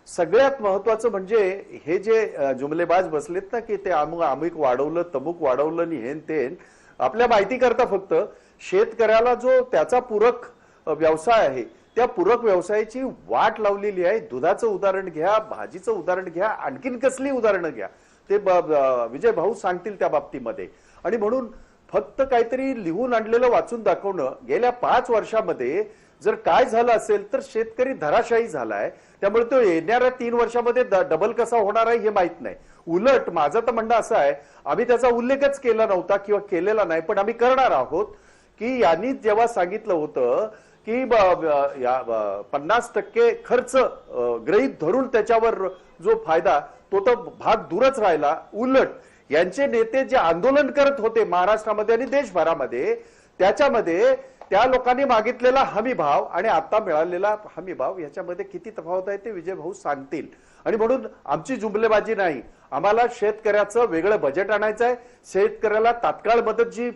Speaker 4: सगळ्यात महत्वाचं म्हणजे हे जे जुमलेबाज बसलेत ना की ते अमुक वाढवलं, तमुक वाढवलं आणि हेन तेन, आपल्या माहिती करता फक्त शेतकऱ्याला जो त्याचा पूरक व्यवसाय आहे त्या पूरक व्यवसायाची वाट लावलेली आहे. दुधाचं उदाहरण घ्या, भाजीचं उदाहरण घ्या, आणखीन कसली उदाहरणं घ्या, ते विजय भाऊ सांगतील त्या बाबतीमध्ये. आणि म्हणून फक्त काहीतरी लिहून आणलेलं वाचून दाखवणं, गेल्या 5 वर्षामध्ये जर काय झालं असेल तर शेतकरी धराशायी झालाय. त्यामुळे तो येणाऱ्या 3 वर्षामध्ये डबल कसा होणार आहे हे माहित नाही. उलट माझं तर म्हणणं असं आहे, आम्ही त्याचा उल्लेखच केला नव्हता किंवा केलेला नाही, पण आम्ही करणार आहोत की यांनी जेव्हा सांगितलं होतं की 50% खर्च गृहीत धरून त्याच्यावर जो फायदा तो तर भाग दूरच राहिला. उलट यांचे नेते जे आंदोलन करत होते महाराष्ट्रामध्ये आणि देशभरामध्ये, त्याच्यामध्ये त्या लोकांनी मागितलेला हमी भाव आणि आता मिळालेला हमी भाव याच्यामध्ये किती तफावत आहे ते विजय भाऊ सांगतील. आणि म्हणून आमची जुमलेबाजी नाही, आम्हाला शेतकऱ्याचं वेगळं बजेट आणायचं आहे. शेतकऱ्याला तात्काळ मदत जी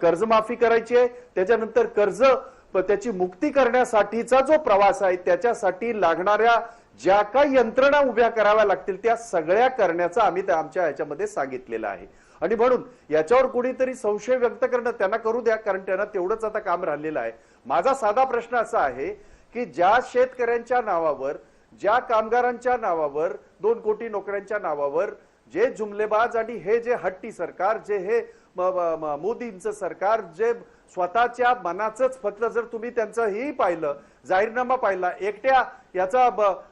Speaker 4: कर्जमाफी करायची आहे, त्याच्यानंतर कर्ज त्याची मुक्ती करण्यासाठीचा जो प्रवास आहे त्याच्यासाठी लागणाऱ्या ज्या काही यंत्रणा उभ्या कराव्या लागतील त्या सगळ्या करण्याचं आम्ही आमच्या ह्याच्यामध्ये सांगितलेलं आहे. आणि म्हणून याच्यावर कोणीतरी संशय व्यक्त करणं त्यांना करू द्या, कारण त्यांना तेवढंच आता काम राहिलेलं आहे. माझा साधा प्रश्न असा आहे की ज्या शेतकऱ्यांच्या नावावर, ज्या कामगारांच्या नावावर, 2 कोटी नोकऱ्यांच्या नावावर जे जुमलेबाज आणि हे जे हट्टी सरकार, जे हे मोदींचं सरकार, जे स्वतःच्या मनाचंच फक्त, जर तुम्ही त्यांचं ही पाहिलं, जाहीरनामा पाहिला, एकट्या याचा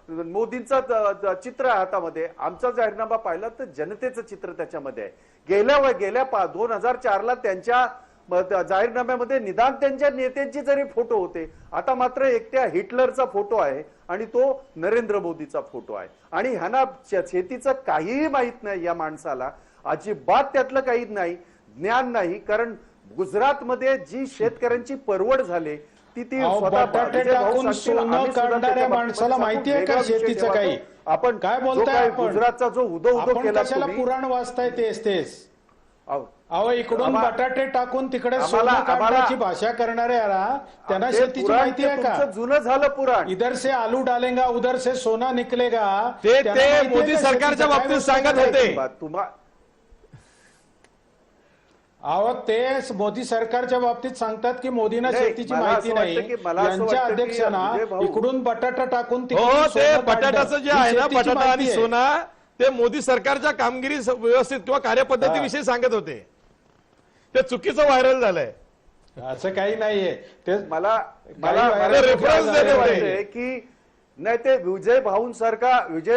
Speaker 4: मोदींचं चित्र आहे हातामध्ये, आमचा जाहीरनामा पाहिला तर जनतेचं चित्र त्याच्यामध्ये आहे. गेल्या 2004ला त्यांच्या जाहीरनाम्यामध्ये निदान त्यांच्या नेत्यांचे जरी फोटो होते, आता मात्र एकट्या हिटलरचा फोटो आहे आणि तो नरेंद्र मोदीचा फोटो आहे. आणि ह्यांना शेतीचं काहीही माहित नाही या माणसाला, अजिबात त्यातलं काही नाही, ज्ञान नाही. कारण गुजरातमध्ये जी शेतकऱ्यांची परवड झाली ती
Speaker 3: बटाटे टाकून सोनं काढणाऱ्या माणसाला माहिती आहे का शेतीचं काही?
Speaker 4: आपण
Speaker 3: काय बोलताय?
Speaker 4: गुजरातचा जो उदो केला,
Speaker 3: कशाला पुराण वाचताय तेच अहो, इकडून बटाटे टाकून तिकडे सोनं काढण्याची भाषा करणाऱ्याला त्यांना शेतीची माहिती आहे का?
Speaker 4: जुनं झालं पुराण.
Speaker 3: इधर से आलू डालेगा, उधर से सोना निकलेगा,
Speaker 1: ते मोदी सरकारच्या बाबतीत सांगत होते.
Speaker 3: अहो, ते मोदी सरकारच्या बाबतीत सांगतात की मोदींना शेतीची माहिती नाही. यांच्या अध्यक्षांना इकडून बटाटा टाकून
Speaker 1: ते बटाट्याचं जे आहे ना, बटाटा आणि सोना, ते मोदी सरकारच्या कामगिरी व्यवस्थित किंवा कार्यपद्धतीविषयी सांगत होते. ते चुकीचं व्हायरल झालंय.
Speaker 3: असं काही नाहीये. ते
Speaker 4: मला
Speaker 1: रेफरन्स देत होते
Speaker 4: की नाही, ते विजय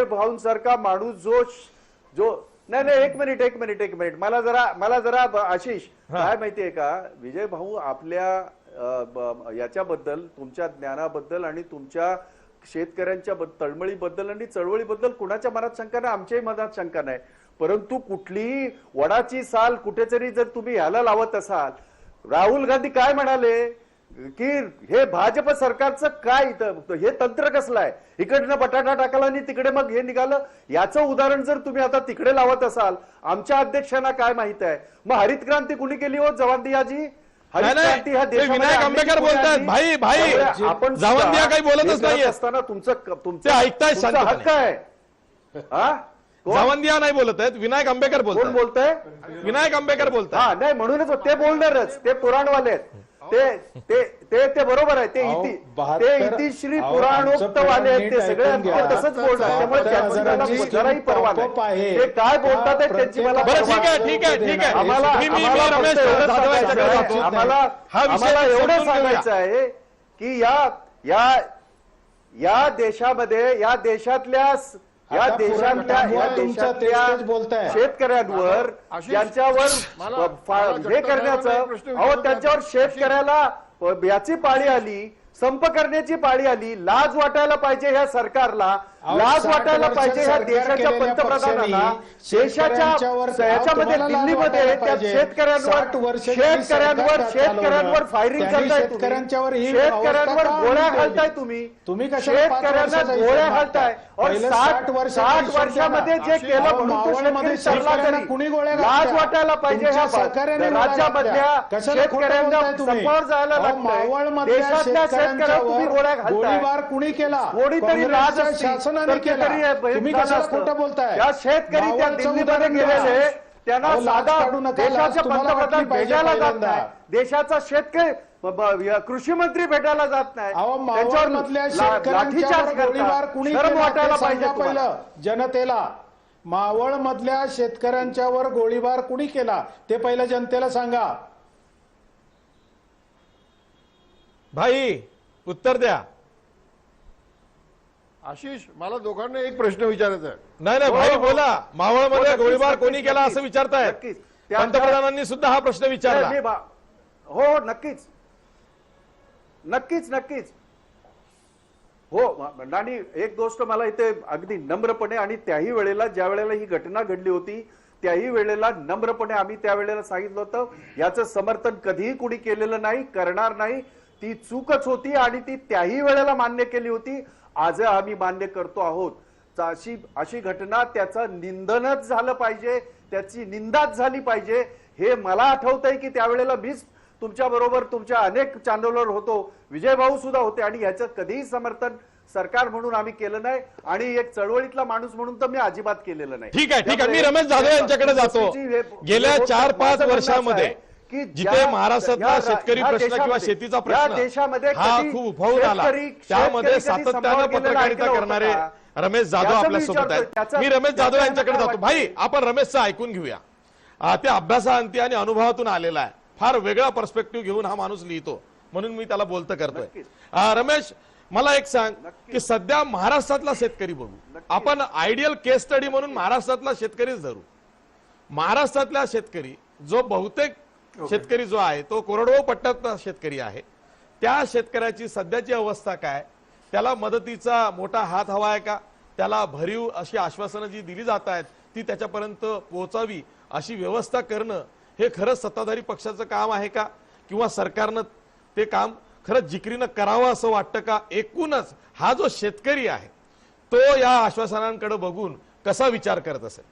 Speaker 4: भाऊंसारखा माणूस जो नाही, एक मिनिट मला जरा आशिष, काय माहितीये का, विजय भाऊ आपल्या याच्याबद्दल, तुमच्या ज्ञानाबद्दल आणि तुमच्या शेतकऱ्यांच्या तळमळीबद्दल आणि चळवळीबद्दल कुणाच्या मनात शंका नाही, आमच्याही मनात शंका नाही. परंतु कुठलीही वडाची साल कुठेतरी जर तुम्ही ह्याला लावत असाल, राहुल गांधी काय म्हणाले की हे भाजप सरकारचं काय हे तंत्र कसलं आहे, इकडनं बटाटा टाकला आणि तिकडे मग हे निघालं, याचं उदाहरण जर तुम्ही आता तिकडे लावत असाल, आमच्या अध्यक्षांना काय माहित आहे? मग हरित क्रांती कुणी केली हो? जवांदियाजी.
Speaker 1: विनायक आंबेडकर बोलतात, भाई
Speaker 4: आपण
Speaker 1: जावंदिया काही बोलतच नाही
Speaker 4: असताना तुमचं
Speaker 1: ऐकताय,
Speaker 4: हक्क आहे.
Speaker 1: जावंदिया नाही बोलत आहेत, विनायक आंबेडकर
Speaker 4: कोण बोलतंय?
Speaker 1: विनायक आंबेडकर बोलतात.
Speaker 4: हा, नाही, म्हणूनच ते बोलणारच, ते पुराणवाले आहेत. ते बरोबर आहे. ते इतिश्री पुराणोक्त वाले आहेत, ते सगळे तसंच बोलतात. त्यामुळे जराही परवा नाही. ते काय बोलतात त्यांची मला
Speaker 1: ठीक आहे.
Speaker 4: आम्हाला एवढं सांगायचं आहे की या देशातल्या शेतकऱ्यांवर, ज्यांच्यावर हे करण्याचं, त्यांच्यावर शेतकऱ्याला याची पाळी आली, संप करण्याची पाळी आली. लाज वाटायला पाहिजे ह्या सरकारला, लाज वाटायला पाहिजे ह्या देशाच्या पंतप्रधानांना. देशाच्या याच्यामध्ये दिल्लीमध्ये त्या शेतकऱ्यांवर फायरिंग करताय तुम्ही, शेतकऱ्यांवर गोळ्या घालताय तुम्ही, शेतकऱ्यांना गोळ्या घालताय. 60 वर्षामध्ये जे केलं म्हणून तो शेतकरी सरला तरी लाज वाटायला पाहिजे ह्या राज्यामधल्या शेतकऱ्यांना समोर जायला लागतंय. देशातल्या शेतकऱ्यांना तुम्ही गोळ्या घालताय.
Speaker 3: गोळीबार कुणी केला?
Speaker 4: कोणीतरी लाज
Speaker 3: शासनाने केला. तुम्ही कशाला खोटं बोलताय?
Speaker 4: या शेतकरी त्या दिल्लीमध्ये गेलेले त्यांना साधा देशाचे पंतप्रधान भेटायला जात नाही, देशाचा शेतकरी कृषी मंत्री भेटायला जात नाही, लाठीचार्ज करतात. शरम वाटायला पाहिजे
Speaker 3: पहिलं जनतेला. मावळ मधल्या शेतकऱ्यांच्यावर गोळीबार कुणी केला ते पहिलं जनतेला सांगा.
Speaker 1: भाई उत्तर द्या.
Speaker 2: आशिष, मला दोघांना एक प्रश्न विचारायचा आहे.
Speaker 1: नाही नाही भाई बोला. मावळमध्ये गोळीबार कोणी केला असं विचारतायत.
Speaker 4: नक्कीच.
Speaker 1: पंतप्रधानांनी सुद्धा हा प्रश्न विचारला.
Speaker 4: हो नक्कीच नक्कीच नक्कीच हो. आणि एक गोष्ट मला इथे अगदी नम्रपणे, आणि त्याही वेळेला ज्या वेळेला ही घटना घडली होती त्याही वेळेला नम्रपणे आम्ही त्यावेळेला सांगितलं होतं, याचं समर्थन कधीही कुणी केलेलं नाही, करणार नाही, ती चूकच होती आणि ती त्याही वेळेला मान्य केली होती. आज आम्ही मान्य करतो आहोत. अशी घटना त्याचं निंदनच झालं पाहिजे, त्याची निंदाच झाली पाहिजे. हे मला आठवतंय की त्यावेळेला मीच तुमच्या बरोबर तुमच्या अनेक चॅनलवर होतो, विजय भाऊ सुद्धा होते, आणि ह्याचं कधीही समर्थन सरकार म्हणून आम्ही केलं नाही आणि एक चळवळीतला माणूस म्हणून तर मी अजिबात केलेलं नाही.
Speaker 1: ठीक आहे ठीक आहे. मी रमेश जाधव यांच्याकडे जातो. गेल्या 4-5 वर्षामध्ये जिथे महाराष्ट्रातला शेतकरी प्रश्न किंवा शेतीचा प्रश्न हा खूप उफाळून आला, त्यामध्ये सातत्यानं पत्रकारिता करणारे रमेश जाधव आपल्या सोबत आहेत. मी रमेश जाधव यांच्याकडे जातो. भाई आपण रमेशचं ऐकून घेऊया. ते अभ्यासाअंती आणि अनुभवातून आलेला आहे. फार वेगळा पर्स्पेक्टिव्ह घेऊन हा माणूस लिहितो, म्हणून मी त्याला बोलतं करतोय. रमेश, मला एक सांग की सध्या महाराष्ट्रातला शेतकरी बघू आपण, आयडियल केस स्टडी म्हणून महाराष्ट्रातला शेतकरीच धरू. महाराष्ट्रातला शेतकरी जो बहुतेक शेतकरी जो आहे तो कोरडवाहू पट्ट्यातला शेतकरी आहे, त्या शेतकऱ्याची सध्याची अवस्था काय, त्याला मदतीचा मोठा हात हवा आहे का, त्याला भरीव अशी आश्वासनं जी दिली जात आहेत ती त्याच्यापर्यंत पोहोचावी अशी व्यवस्था करणं हे खरंच सत्ताधारी पक्षाचं काम आहे का, किंवा सरकारनं ते काम खरंच जिकरीनं करावं असं वाटतं का? एकूणच हा जो शेतकरी आहे तो या आश्वासनांकडे बघून कसा विचार करत असेल?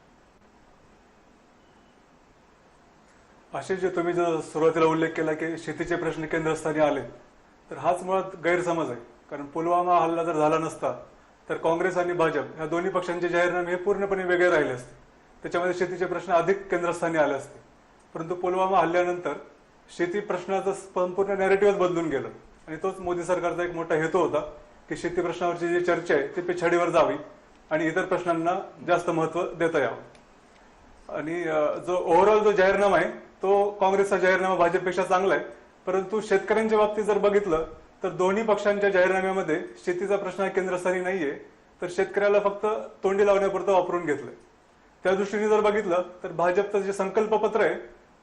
Speaker 5: आशिष, जे तुम्ही जो सुरुवातीला उल्लेख केला की शेतीचे प्रश्न केंद्रस्थानी आले, तर हाच मुळात गैरसमज आहे. कारण पुलवामा हल्ला जर झाला नसता तर काँग्रेस आणि भाजप ह्या दोन्ही पक्षांचे जाहीरनामे हे पूर्णपणे वेगळे राहिले असते, त्याच्यामध्ये शेतीचे प्रश्न अधिक केंद्रस्थानी आले असते. परंतु पुलवामा हल्ल्यानंतर शेती प्रश्नाचं संपूर्ण नॅरेटिव्हच बदलून गेलं, आणि तोच मोदी सरकारचा एक मोठा हेतू होता की शेती प्रश्नावरची जी चर्चा आहे ती पिछाडीवर जावी आणि इतर प्रश्नांना जास्त महत्व देता यावं. आणि जो ओव्हरऑल जो जाहीरनामा आहे तो काँग्रेसचा जाहीरनामा भाजपपेक्षा चांगला आहे. परंतु शेतकऱ्यांच्या बाबतीत जर बघितलं तर दोन्ही पक्षांच्या जाहीरनाम्यामध्ये शेतीचा प्रश्न केंद्रस्थानी नाहीये, तर शेतकऱ्याला फक्त तोंडी लावण्यापुरतं वापरून घेतलंय. त्या दृष्टीने जर बघितलं तर भाजपचं जे संकल्प पत्र आहे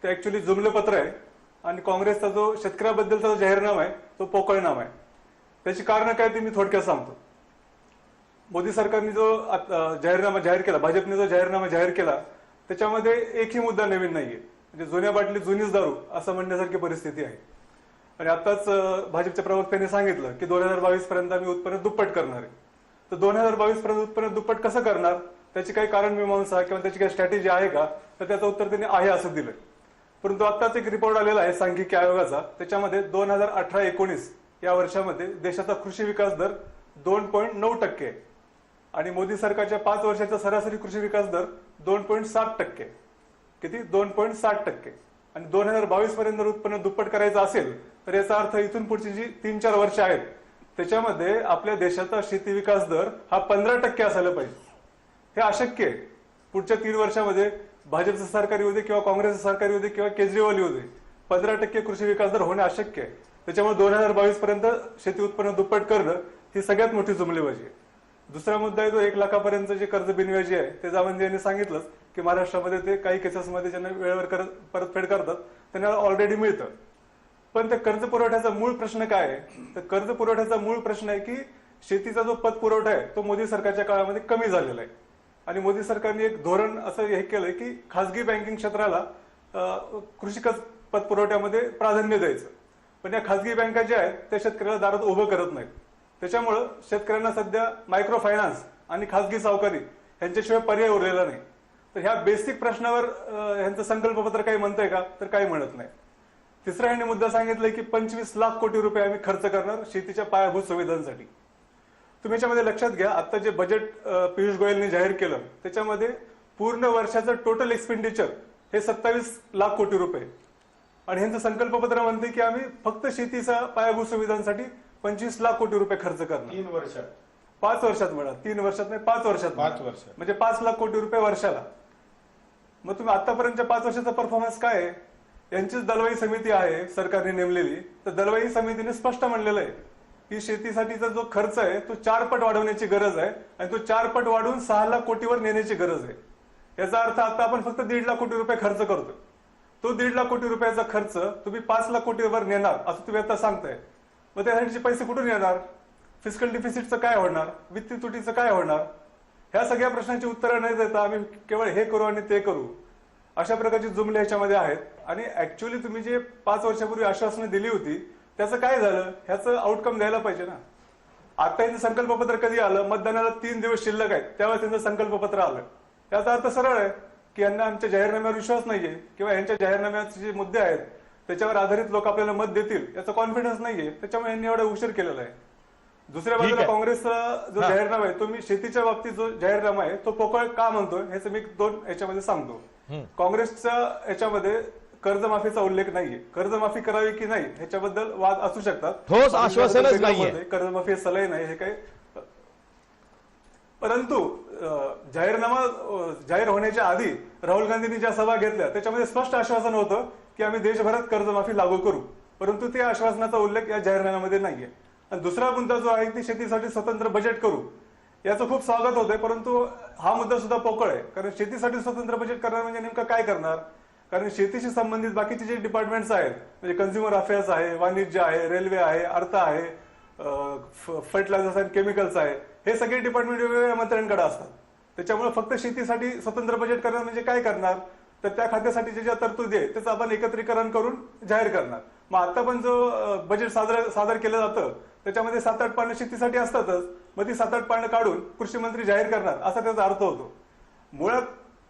Speaker 5: ते ऍक्च्युली जुमले पत्र आहे, आणि काँग्रेसचा जो शेतकऱ्याबद्दलचा जो जाहीरनामा आहे तो पोकळनामा आहे. त्याची कारण काय ते मी थोडक्यात सांगतो. मोदी सरकारने जो जाहीरनामा जाहीर केला, भाजपने जो जाहीरनामा जाहीर केला, त्याच्यामध्ये एकही मुद्दा नवीन नाहीये. म्हणजे जुन्या बाटली जुनीच दारू असं म्हणण्यासारखी परिस्थिती आहे. आणि आताच भाजपच्या प्रवक्त्याने सांगितलं की 2022 पर्यंत आम्ही उत्पन्न दुप्पट करणार आहे. तर 2022 पर्यंत उत्पन्न दुप्पट कसं करणार, त्याची काही कारण मीमांसा किंवा त्याची काही स्ट्रॅटेजी आहे का, तर त्याचं उत्तर त्यांनी आहे असं दिलंय. परंतु आताच एक रिपोर्ट आलेला आहे सांख्यिकी आयोगाचा, त्याच्यामध्ये 2018-19 या वर्षामध्ये देशाचा कृषी विकास दर 2.9% आहे, आणि मोदी सरकारच्या 5 वर्षाचा सरासरी कृषी विकास दर 2.7%. किती? 2.7%. आणि 2022 पर्यंत जर उत्पन्न दुप्पट करायचं असेल तर याचा अर्थ इथून पुढची जी 3-4 वर्ष आहेत त्याच्यामध्ये आपल्या देशाचा शेती विकास दर हा 15% असायला पाहिजे. हे अशक्य आहे. पुढच्या 3 वर्षामध्ये भाजपचं सरकार येऊ दे किंवा काँग्रेसचं सरकार येऊ दे किंवा केजरीवाल येऊ दे, 15% कृषी विकास दर होणे अशक्य आहे. त्याच्यामुळे 2022 पर्यंत शेती उत्पन्न दुप्पट करणं ही सगळ्यात मोठी जुमलेबाजी आहे. दुसरा मुद्दा आहे तो 1 लाखापर्यंत जे कर्ज बिनव्याजी आहे ते जावंदे यांनी सांगितलं की महाराष्ट्रामध्ये ते काही केसेसमध्ये ज्यांना वेळेवर परतफेड करतात त्यांना ऑलरेडी मिळतं. पण त्या कर्ज पुरवठ्याचा मूळ प्रश्न काय आहे? तर कर्ज पुरवठ्याचा मूळ प्रश्न आहे की शेतीचा जो पतपुरवठा आहे तो मोदी सरकारच्या काळामध्ये कमी झालेला आहे आणि मोदी सरकारने एक धोरण असं हे केलंय की खासगी बँकिंग क्षेत्राला कृषी पतपुरवठ्यामध्ये प्राधान्य द्यायचं. पण या खासगी बँका ज्या आहेत त्या शेतकऱ्याला दारात उभं करत नाहीत. त्याच्यामुळं शेतकऱ्यांना सध्या मायक्रो फायनान्स आणि खासगी सावकारी यांच्याशिवाय पर्याय उरलेला नाही. तर ह्या बेसिक प्रश्नावर यांचं संकल्पपत्र काही म्हणतंय का? तर काही म्हणत नाही. तिसरा ह्यांनी मुद्दा सांगितलाय की 25 लाख कोटी रुपये आम्ही खर्च करणार शेतीच्या पायाभूत सुविधांसाठी. तुम्ही याच्यामध्ये लक्षात घ्या, आता जे बजेट पियुष गोयलने जाहीर केलं त्याच्यामध्ये पूर्ण वर्षाचं टोटल एक्सपेंडिचर हे 27 लाख कोटी रुपये आणि ह्यांचं संकल्पपत्र म्हणते की आम्ही फक्त शेतीच्या पायाभूत सुविधांसाठी 25 लाख कोटी रुपये खर्च करणार
Speaker 3: 3 वर्षात.
Speaker 5: 5 वर्षात म्हणा, 3 वर्षात नाही 5 वर्षात.
Speaker 3: 5 वर्षात
Speaker 5: म्हणजे 5 लाख कोटी रुपये वर्षाला. मग तुम्ही आतापर्यंतच्या 5 वर्षाचा परफॉर्मन्स काय आहे? यांचीच दलवाई समिती आहे सरकारने नेमलेली. तर दलवाई समितीने स्पष्ट म्हणलेलं आहे की शेतीसाठीचा जो खर्च आहे तो 4 पट वाढवण्याची गरज आहे आणि तो 4 पट वाढवून 6 लाख कोटीवर नेण्याची गरज आहे. याचा अर्थ आता आपण फक्त 1.5 लाख कोटी रुपये खर्च करतो. तो 1.5 लाख कोटी रुपयाचा खर्च तुम्ही 5 लाख कोटीवर नेणार असं तुम्ही आता सांगताय. मग त्यासाठीचे पैसे कुठून येणार? फिस्कल डिफिसिटचं काय होणार? वित्तीय तुटीचं काय होणार? ह्या सगळ्या प्रश्नांची उत्तरं न देता आम्ही केवळ हे करू आणि ते करू अशा प्रकारची जुमले ह्याच्यामध्ये आहेत. आणि ऍक्च्युअली तुम्ही जे 5 वर्षापूर्वी आश्वासनं दिली होती त्याचं काय झालं ह्याचं आउटकम द्यायला पाहिजे ना. आता यांचं संकल्पपत्र कधी आलं? मतदानाला 3 दिवस शिल्लक आहेत त्यावेळेस त्यांचं संकल्पपत्र आलं. याचा अर्थ सरळ आहे की यांना आमच्या जाहीरनाम्यावर विश्वास नाहीये किंवा यांच्या जाहीरनाम्याचे जे मुद्दे आहेत त्याच्यावर आधारित लोक आपल्याला मत देतील याचा कॉन्फिडन्स नाहीये. त्याच्यामुळे यांनी एवढा उशीर केलेला आहे. दुसऱ्या बाजूला काँग्रेसचा जो जाहीरनामा आहे तो मी शेतीच्या बाबतीत जो जाहीरनामा आहे तो पोकळ का म्हणतोय ह्याचं मी 2 याच्यामध्ये सांगतो. काँग्रेसच्या याच्यामध्ये कर्जमाफीचा उल्लेख नाहीये. कर्जमाफी करावी की नाही ह्याच्याबद्दल वाद असू शकतात.
Speaker 1: ठोस आश्वासनच नाहीये.
Speaker 5: कर्जमाफी सलही नाही हे काही. परंतु जाहीरनामा जाहीर होण्याच्या आधी राहुल गांधींनी ज्या सभा घेतल्या त्याच्यामध्ये स्पष्ट आश्वासन होतं की आम्ही देशभरात कर्जमाफी लागू करू. परंतु त्या आश्वासनाचा उल्लेख या जाहीरनाम्यामध्ये नाहीये. आणि दुसरा मुद्दा जो आहे की शेतीसाठी स्वतंत्र बजेट करू याचं खूप स्वागत होतंय. परंतु हा मुद्दा सुद्धा पोकळ आहे. कारण शेतीसाठी स्वतंत्र बजेट करणार म्हणजे नेमकं काय करणार? कारण शेतीशी संबंधित बाकीचे जे डिपार्टमेंट्स आहेत म्हणजे कन्झ्युमर अफेअर्स आहे, वाणिज्य आहे, रेल्वे आहे, अर्थ आहे, फर्टिलायझर्स अँड केमिकल्स आहे, हे सगळे डिपार्टमेंट वेगवेगळ्या मंत्र्यांकडे असतात. त्याच्यामुळे फक्त शेतीसाठी स्वतंत्र बजेट करणार म्हणजे काय करणार? तर त्या खात्यासाठीच्या ज्या तरतुदी आहे त्याचं आपण एकत्रीकरण करून जाहीर करणार. मग आता पण जो बजेट सादर केलं जातं त्याच्यामध्ये 7-8 पानं शेतीसाठी असतातच. मग ती 7-8 पानं काढून कृषी मंत्री जाहीर करणार असा त्याचा अर्थ होतो. मुळात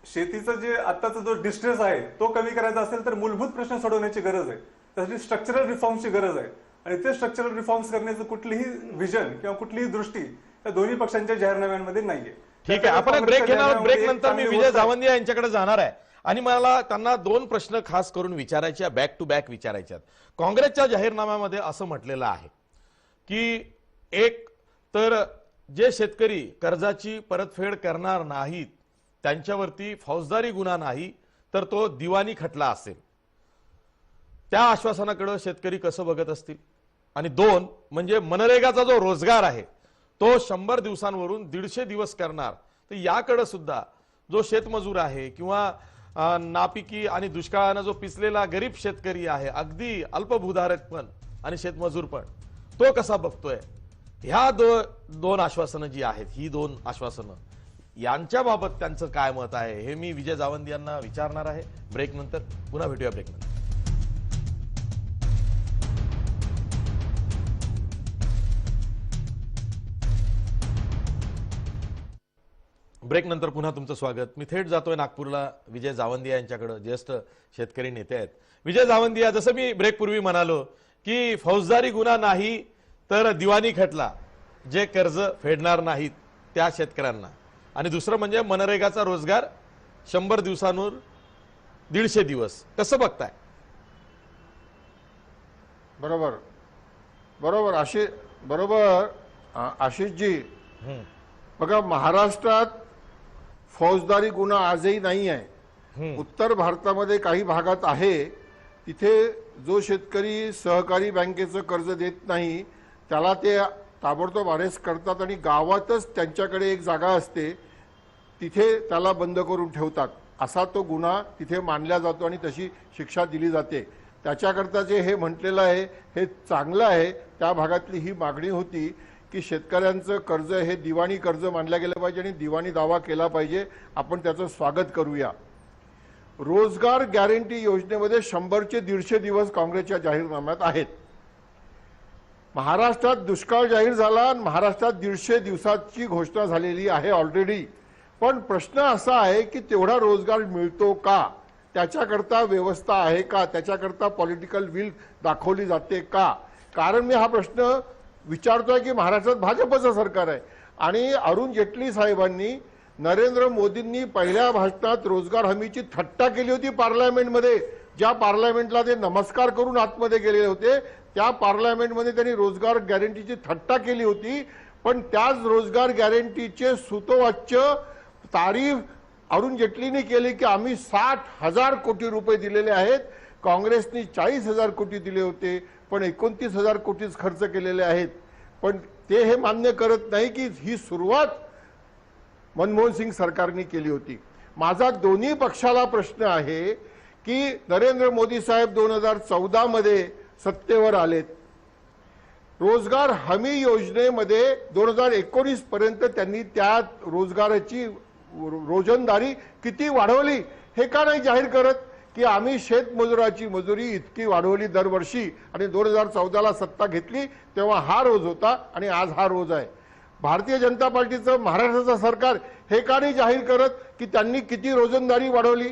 Speaker 5: शेतीचं जे आताचा जो डिस्ट्रेस आहे तो कमी करायचा असेल तर मूलभूत प्रश्न सोडवण्याची गरज आहे. त्यासाठी स्ट्रक्चरल रिफॉर्मची गरज आहे आणि ते स्ट्रक्चरल रिफॉर्म्स करण्याचं कुठलीही विजन किंवा कुठलीही दृष्टी या दोन्ही पक्षांच्या जाहीरनाम्यांमध्ये नाहीये.
Speaker 1: ठीक आहे, आपण ब्रेक घेणार. ब्रेक नंतर मी विजय जावंदिया यांच्याकडे जाणार आहे आणि मला त्यांना 2 प्रश्न खास करून विचारायचे, बॅक टू बॅक विचारायचे आहेत. काँग्रेसच्या जाहीरनाम्यामध्ये असं म्हटलेलं आहे की एक तर जे शेतकरी कर्जाची परतफेड करणार नाहीत त्यांच्यावरती फौजदारी गुन्हा नाही तर तो दिवाणी खटला असेल. त्या आश्वासनाकडे शेतकरी कसं बघत असतील? आणि 2 म्हणजे मनरेगाचा जो रोजगार आहे तो 100 दिवसांवरून 150 दिवस करणार. तर याकडे सुद्धा जो शेतमजूर आहे किंवा नापिकी आणि दुष्काळानं जो पिचलेला गरीब शेतकरी आहे, अगदी अल्पभूधारक पण आणि शेतमजूर पण, तो कसा बघतोय? ह्या 2 आश्वासनं जी आहेत, ही 2 आश्वासनं यांच्या बाबत त्यांचं काय मत आहे हे मी विजय जावंदी यांना विचारणार आहे. ब्रेक नंतर पुन्हा भेटूया. ब्रेक नंतर ब्रेक नंतर पुन्हा तुमचं स्वागत. मी थेट जातोय नागपूरला विजय जावंदिया यांच्याकडे, ज्येष्ठ शेतकरी नेते आहेत. विजय जावंदिया, जसं मी ब्रेक पूर्वी म्हणालो की फौजदारी गुन्हा नाही तर दिवाणी खटला, जे कर्ज फेडणार नाहीत त्या शेतकऱ्यांना, आणि दुसरं म्हणजे मनरेगाचा रोजगार 100 दिवसांवर 150 दिवस, कसं बघताय?
Speaker 2: बरोबर बरोबर आशिषजी, बघा महाराष्ट्रात फौजदारी गुन्हा आजही नाही आहे. उत्तर भारतामध्ये काही भागात आहे. तिथे जो शेतकरी सहकारी बँकेचं कर्ज देत नाही त्याला ते ताबडतोब अरेस्ट करतात आणि गावातच त्यांच्याकडे एक जागा असते तिथे त्याला बंद करून ठेवतात. असा तो गुन्हा तिथे मानला जातो आणि तशी शिक्षा दिली जाते. त्याच्याकरता जे हे म्हटलेलं आहे हे चांगलं आहे. त्या भागातली ही मागणी होती की शेतकऱ्यांचं कर्ज हे दिवाणी कर्ज मानलं गेलं पाहिजे आणि दिवाणी दावा केला पाहिजे. आपण त्याचं स्वागत करूया. रोजगार गॅरंटी योजनेमध्ये 100चे 150 दिवस काँग्रेसच्या जाहीरनाम्यात आहेत. महाराष्ट्रात दुष्काळ जाहीर झाला आणि महाराष्ट्रात 150 दिवसाची घोषणा झालेली आहे ऑलरेडी. पण प्रश्न असा आहे की तेवढा रोजगार मिळतो का, त्याच्याकरता व्यवस्था आहे का, त्याच्याकरता पॉलिटिकल विल दाखवली जाते का. कारण मी हा प्रश्न विचारतोय की महाराष्ट्रात भाजपचं सरकार आहे आणि अरुण जेटली साहेबांनी नरेंद्र मोदींनी पहिल्या भाषणात रोजगार हमीची थट्टा केली होती पार्लमेंटमध्ये. ज्या पार्लमेंटला ते नमस्कार करून आतमध्ये गेलेले होते त्या पार्लमेंटमध्ये त्यांनी रोजगार गॅरंटीची थट्टा केली होती. पण त्याच रोजगार गॅरंटीचे सुतोवाच्य तारीफ अरुण जेटलीने केली की आम्ही 60,000 कोटी रुपये दिलेले आहेत. काँग्रेसने 40,000 कोटी दिले होते पण 29,000 कोटीच खर्च केलेले आहेत. पण ते हे मान्य करत नाही की ही सुरुवात मनमोहन सिंग सरकारने केली होती. माझा दोन्ही पक्षाला प्रश्न आहे की नरेंद्र मोदी साहेब 2014 मध्ये सत्तेवर आलेत. रोजगार हमी योजनेमध्ये 2019 पर्यंत त्यांनी त्या रोजगाराची रोजंदारी किती वाढवली हे का नाही जाहीर करत की आम्ही शेतमजुराची मजुरी इतकी वाढवली दरवर्षी आणि 2014ला सत्ता घेतली तेव्हा हा रोज होता आणि आज हा रोज आहे. भारतीय जनता पार्टीचं महाराष्ट्राचं सरकार हे का नाही जाहीर करत की त्यांनी किती रोजंदारी वाढवली.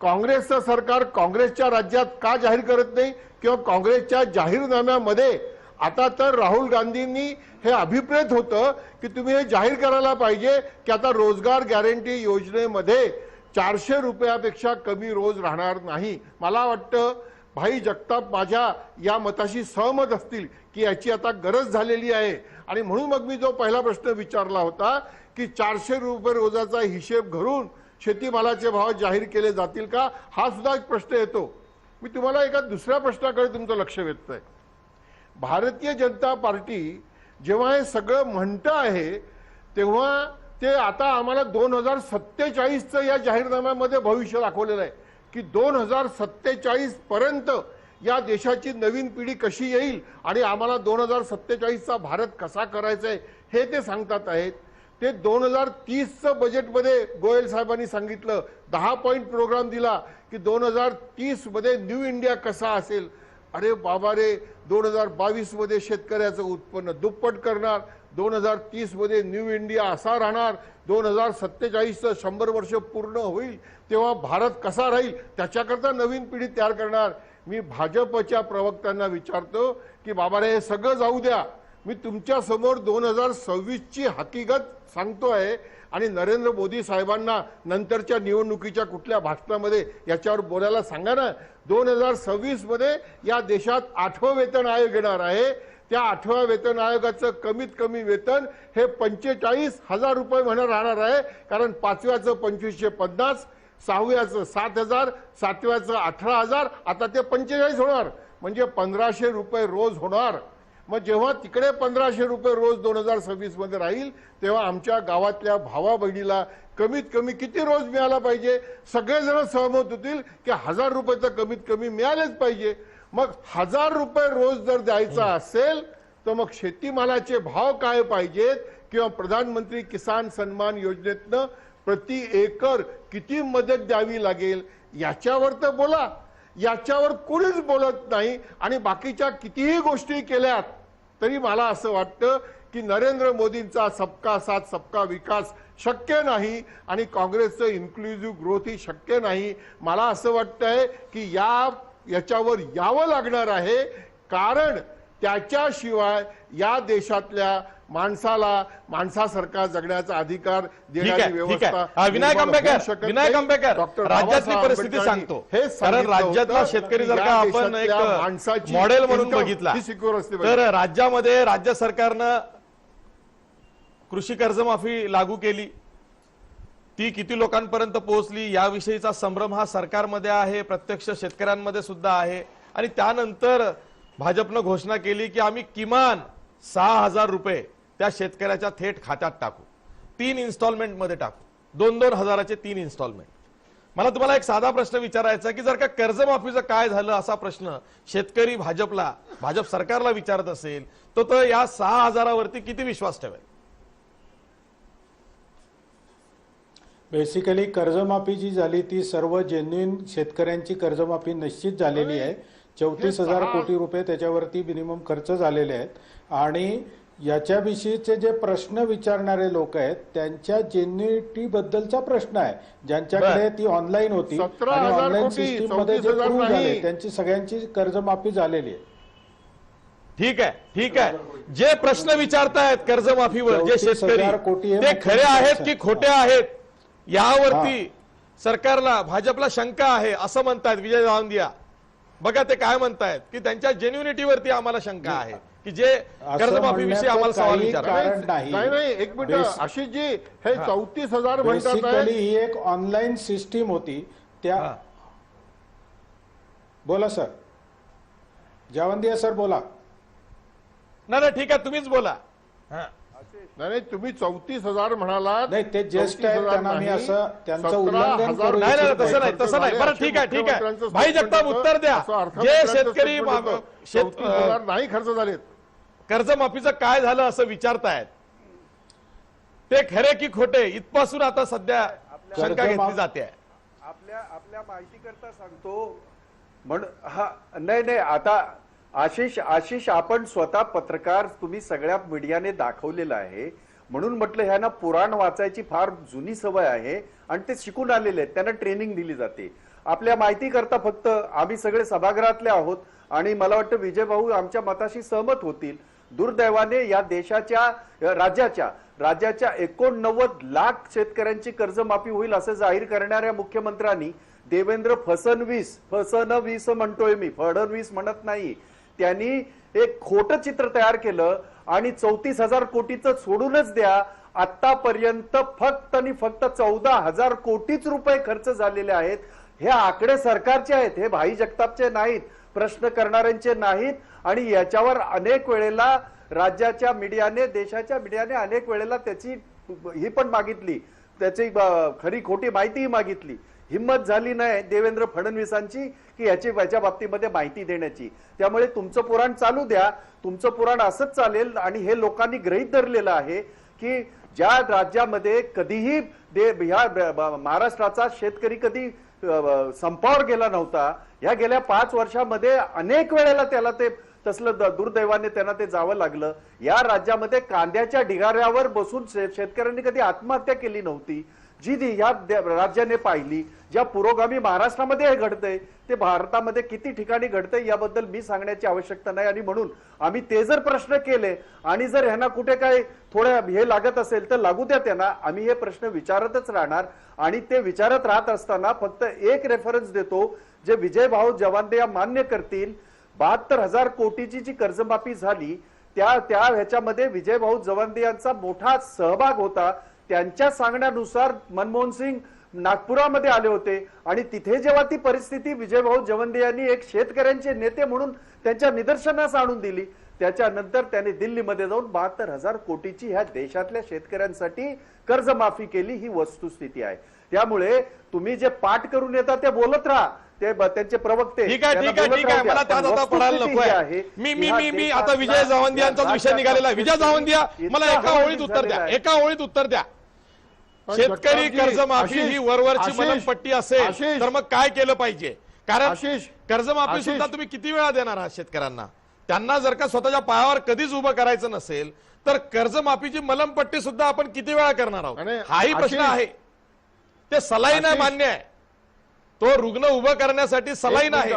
Speaker 2: काँग्रेसचं सरकार काँग्रेसच्या राज्यात का जाहीर करत नाही किंवा काँग्रेसच्या जाहीरनाम्यामध्ये आता तर राहुल गांधींनी हे अभिप्रेत होतं की तुम्ही हे जाहीर करायला पाहिजे की आता रोजगार गॅरंटी योजनेमध्ये 400 रुपयापेक्षा कमी रोज राहणार नाही. मला वाटतं भाई जगताप माझ्या या मताशी सहमत असतील की याची आता गरज झालेली आहे. आणि म्हणून मग मी जो पहिला प्रश्न विचारला होता की 400 रुपये रोजाचा हिशेब घरून शेतीमालाचे भाव जाहीर केले जातील का, हा सुद्धा एक प्रश्न येतो. मी तुम्हाला एका दुसऱ्या प्रश्नाकडे तुमचं लक्ष वेधतोय. भारतीय जनता पार्टी जेव्हा हे सगळं म्हणतं आहे तेव्हा ते आता आम्हाला 2047चं या जाहीरनाम्यामध्ये भविष्य दाखवलेलं आहे की 2047 पर्यंत या देशाची नवीन पिढी कशी येईल आणि आम्हाला 2047चा भारत कसा करायचा आहे हे ते सांगतात आहेत. ते 2030चं बजेटमध्ये गोयल साहेबांनी सांगितलं 10 पॉइंट प्रोग्राम दिला की 2030 मध्ये न्यू इंडिया कसा असेल. अरे बाबा रे, 2022 मध्ये शेतकऱ्याचं उत्पन्न दुप्पट करणार, 2030 मध्ये न्यू इंडिया असा राहणार, 2047चं 100 वर्ष पूर्ण होईल तेव्हा भारत कसा राहील त्याच्याकरता नवीन पिढी तयार करणार. मी भाजपच्या प्रवक्त्यांना विचारतो की बाबा रे हे सगळं जाऊ द्या, मी तुमच्या समोर 2026ची हकीकत सांगतोय आणि नरेंद्र मोदी साहेबांना नंतरच्या निवडणुकीच्या कुठल्या भाषणामध्ये याच्यावर बोलायला सांगा ना. 2026 मध्ये या देशात 8वं वेतन आयोग येणार आहे. त्या 8व्या वेतन आयोगाचं कमीत कमी वेतन हे 45,000 रुपये महिना राहणार आहे. कारण 5व्याचं 2550, 6व्याचं 7,000, 7व्याचं 18,000, आता ते 45 होणार म्हणजे 1,500 रुपये रोज होणार. मग जेव्हा तिकडे 1,500 रुपये रोज 2026 मध्ये राहील तेव्हा आमच्या गावातल्या भावा बहिणीला कमीत कमी किती रोज मिळाला पाहिजे. सगळेजण सहमत होतील की 1,000 रुपये तर कमीत कमी मिळालेच पाहिजे. मग 1,000 रुपये रोज जर द्यायचा असेल तर मग शेतीमालाचे भाव काय पाहिजेत किंवा प्रधानमंत्री किसान सन्मान योजनेतनं प्रति एकर किती मदत द्यावी लागेल याच्यावर तर बोला. याच्यावर कोणीच बोलत नाही आणि बाकीच्या कितीही गोष्टी केल्यात तरी मला असं वाटतं की नरेंद्र मोदींचा सबका साथ सबका विकास शक्य नाही आणि काँग्रेसचं इन्क्लुझिव्ह ग्रोथ ही शक्य नाही. मला असं वाटतंय की याच्यावर यावं लागणार आहे कारण त्याच्याशिवाय या देशातल्या माणसाला माणसासारखा जगण्याचा अधिकार देणारी व्यवस्था
Speaker 1: विनायक आंबेडकर राज्यातली परिस्थिती सांगतो. कारण राज्यातला शेतकरी जर का आपण एक मॉडेल म्हणून बघितला तर राज्यामध्ये राज्य सरकारनं कृषी कर्जमाफी लागू केली. ती किती लोकांपर्यंत पोहोचली याविषयीचा संभ्रम हा सरकारमध्ये आहे, प्रत्यक्ष शेतकऱ्यांमध्ये सुद्धा आहे. आणि त्यानंतर भाजपनं घोषणा केली की आम्ही किमान 6,000 रुपये त्या शेतकऱ्याच्या थेट खात्यात टाकू, 3 इन्स्टॉलमेंट मध्ये टाकू, 2-2 हजाराचे 3 इन्स्टॉलमेंट. मला तुम्हाला एक साधा प्रश्न विचारायचा की जर का कर्जमाफीचं काय झालं असा प्रश्न शेतकरी भाजप सरकारला विचारत असेल तर या 6,000 वरती किती विश्वास ठेवेल?
Speaker 3: बेसिकली कर्जमाफी जी झाली ती सर्व जेन्युइन शेतकऱ्यांची कर्जमाफी निश्चित झालेली आहे. 34,000 कोटी रुपये त्याच्यावरती मिनिमम खर्च झालेले आहेत आणि याच्याविषयीचे जे प्रश्न विचारणारे लोक आहेत त्यांच्या जेन्युइनिटी बद्दलचा प्रश्न आहे. ज्यांच्याकडे ती ऑनलाईन होती
Speaker 2: 17,000
Speaker 3: आणि ऑनलाईन
Speaker 2: कोटी,
Speaker 3: सिस्टीम मध्ये जे
Speaker 2: 34,000
Speaker 3: प्रूव्ह झाले
Speaker 2: नाही.
Speaker 3: त्यांची सगळ्यांची कर्जमाफी झालेली आहे.
Speaker 1: ठीक आहे. जे प्रश्न विचारतायत कर्जमाफीवर जे
Speaker 3: 34,000 कोटी
Speaker 1: शेतकरी
Speaker 3: हे
Speaker 1: ते खरे आहेत की खोटे आहेत यावरती
Speaker 3: हा.
Speaker 1: सरकारला भाजपला शंका आहे असं म्हणतायत विजय जावंदिया. बघा ते काय म्हणतायत की त्यांच्या जेन्युनिटीवरती आम्हाला शंका आहे की जे कर्जमाफीविषयी आम्हाला सवाल
Speaker 3: काही
Speaker 1: विचारतात.
Speaker 3: कारण नाही.
Speaker 2: नाही एक मिनिट आशिष जी, हे 34,000 म्हणतात
Speaker 3: बेसिकली
Speaker 2: आहे.
Speaker 3: ही एक ऑनलाईन सिस्टीम होती त्या
Speaker 1: हा.
Speaker 3: बोला सर, जावंदिया सर बोला.
Speaker 1: नाही ठीक आहे तुम्हीच बोला. हा.
Speaker 2: नाही तुम्ही 34,000 म्हणालात.
Speaker 3: नाही ते ज्येष्ठ आहेत
Speaker 2: 34,000
Speaker 3: त्यांना मी
Speaker 2: नाही,
Speaker 3: असं त्यांचं
Speaker 2: 17,000
Speaker 3: उल्लंघन करू
Speaker 1: नाही
Speaker 3: इच्छित
Speaker 1: तसं नाही
Speaker 2: खर्च
Speaker 1: तसं नाही.
Speaker 2: झाले
Speaker 1: बरं
Speaker 2: असे
Speaker 1: ठीक आहे
Speaker 2: मुख्यमंत्र्यांचं
Speaker 1: भाई
Speaker 2: statement
Speaker 1: जगताप
Speaker 2: होतं.
Speaker 1: उत्तर द्या.
Speaker 2: असं
Speaker 1: जे
Speaker 2: अर्थमंत्र्यांचं
Speaker 1: शेतकरी
Speaker 2: statement होतं. 34,000 नाही खर्च झालेत.
Speaker 1: कर्जमाफीचं काय झालं असं विचारतायत ते खरे की खोटे इथपासून आता सध्या शंका घेतली जाते.
Speaker 4: आपल्या माहिती करता सांगतो नाही आता आशिष आपण स्वतः पत्रकार, तुम्ही सगळ्या मीडियाने दाखवलेलं आहे म्हणून म्हटलं ह्यांना पुराण वाचायची फार जुनी सवय आहे आणि ते शिकून आलेले आहेत, त्यांना ट्रेनिंग दिली जाते. आपल्या माहिती करता फक्त आम्ही सगळे सभागृहातले आहोत आणि मला वाटतं विजय भाऊ आमच्या मताशी सहमत होतील. दुर्दैवाने या देशाच्या राज्याच्या 89 लाख शेतकऱ्यांची कर्जमाफी होईल असं जाहीर करणाऱ्या मुख्यमंत्र्यांनी देवेंद्र फडणवीस म्हणतोय मी, फडणवीस म्हणत नाही, त्यांनी एक खोटं चित्र तयार केलं आणि 34,000 कोटीचं सोडूनच द्या आतापर्यंत फक्त 14,000 कोटीच रुपये खर्च झालेले आहेत. हे आकडे सरकारचे आहेत, हे भाई जगतापचे नाहीत, प्रश्न करणाऱ्यांचे नाहीत. आणि याच्यावर अनेक वेळेला राज्याच्या मीडियाने, देशाच्या मीडियाने अनेक वेळेला त्याची ही पण मागितली, त्याची खरी खोटी माहितीही मागितली. हिम्मत झाली नाही देवेंद्र फडणवीसांची की याच्या बाबतीमध्ये माहिती देण्याची. त्यामुळे तुमचं पुराण चालू द्या, तुमचं पुराण असंच चालेल. आणि हे लोकांनी गृहीत धरलेलं आहे की ज्या राज्यामध्ये कधीही महाराष्ट्राचा शेतकरी कधी संपावर गेला नव्हता, या गेल्या 5 वर्षामध्ये अनेक वेळेला त्याला ते तसलं दुर्दैवाने त्यांना ते जावं लागलं. या राज्यामध्ये कांद्याच्या ढिगाऱ्यावर बसून शेतकऱ्यांनी कधी आत्महत्या केली नव्हती जी या राज्याने पाहिली. ज्या पुरोगामी महाराष्ट्रामध्ये हे घडतंय ते भारतामध्ये किती ठिकाणी घडतंय याबद्दल मी सांगण्याची आवश्यकता नाही. आणि म्हणून आम्ही ते जर प्रश्न केले आणि जर ह्यांना कुठे काय थोडं हे लागत असेल तर लागू द्या त्यांना, आम्ही हे प्रश्न विचारतच राहणार. आणि ते विचारत राहत असताना फक्त एक रेफरन्स देतो, जे विजय भाऊ जवांदे मान्य करतील. 72,000 कोटीची जी कर्जमाफी झाली त्या ह्याच्यामध्ये विजय भाऊ जवांदे यांचा मोठा सहभाग होता. त्यांच्या सांगण्यानुसार मनमोहन सिंग नागपुरामध्ये आले होते आणि तिथे जेव्हा ती परिस्थिती विजयभाऊ जवंदे यांनी एक शेतकऱ्यांचे नेते म्हणून त्यांच्या निदर्शनास आणून दिली, त्याच्यानंतर त्यांनी दिल्लीमध्ये जाऊन 72,000 कोटीची ह्या देशातल्या शेतकऱ्यांसाठी कर्जमाफी केली. ही वस्तुस्थिती आहे. त्यामुळे तुम्ही जे पाठ करून येता ते बोलत राहा, ते त्यांचे प्रवक्ते.
Speaker 1: ठीक आहे मला त्यात आता पडायला नको आहे. मी आता विजय जावंदे यांचाच विषय निघालेला आहे. विजय जावंदे मला एका ओळीत उत्तर द्या. शेतकरी कर्जमाफी ही वरवरची मलमपट्टी असेल तर मग काय केलं पाहिजे? कारण कर्जमाफी सुद्धा तुम्ही किती वेळा देणार आहात शेतकऱ्यांना? त्यांना जर का स्वतःच्या पायावर कधीच उभं करायचं नसेल तर कर्जमाफीची मलमपट्टी सुद्धा आपण किती वेळा करणार आहोत? हाही प्रश्न आहे. ते सलाईन आहे, मान्य आहे, तो रुग्ण उभं करण्यासाठी सलाईन आहे,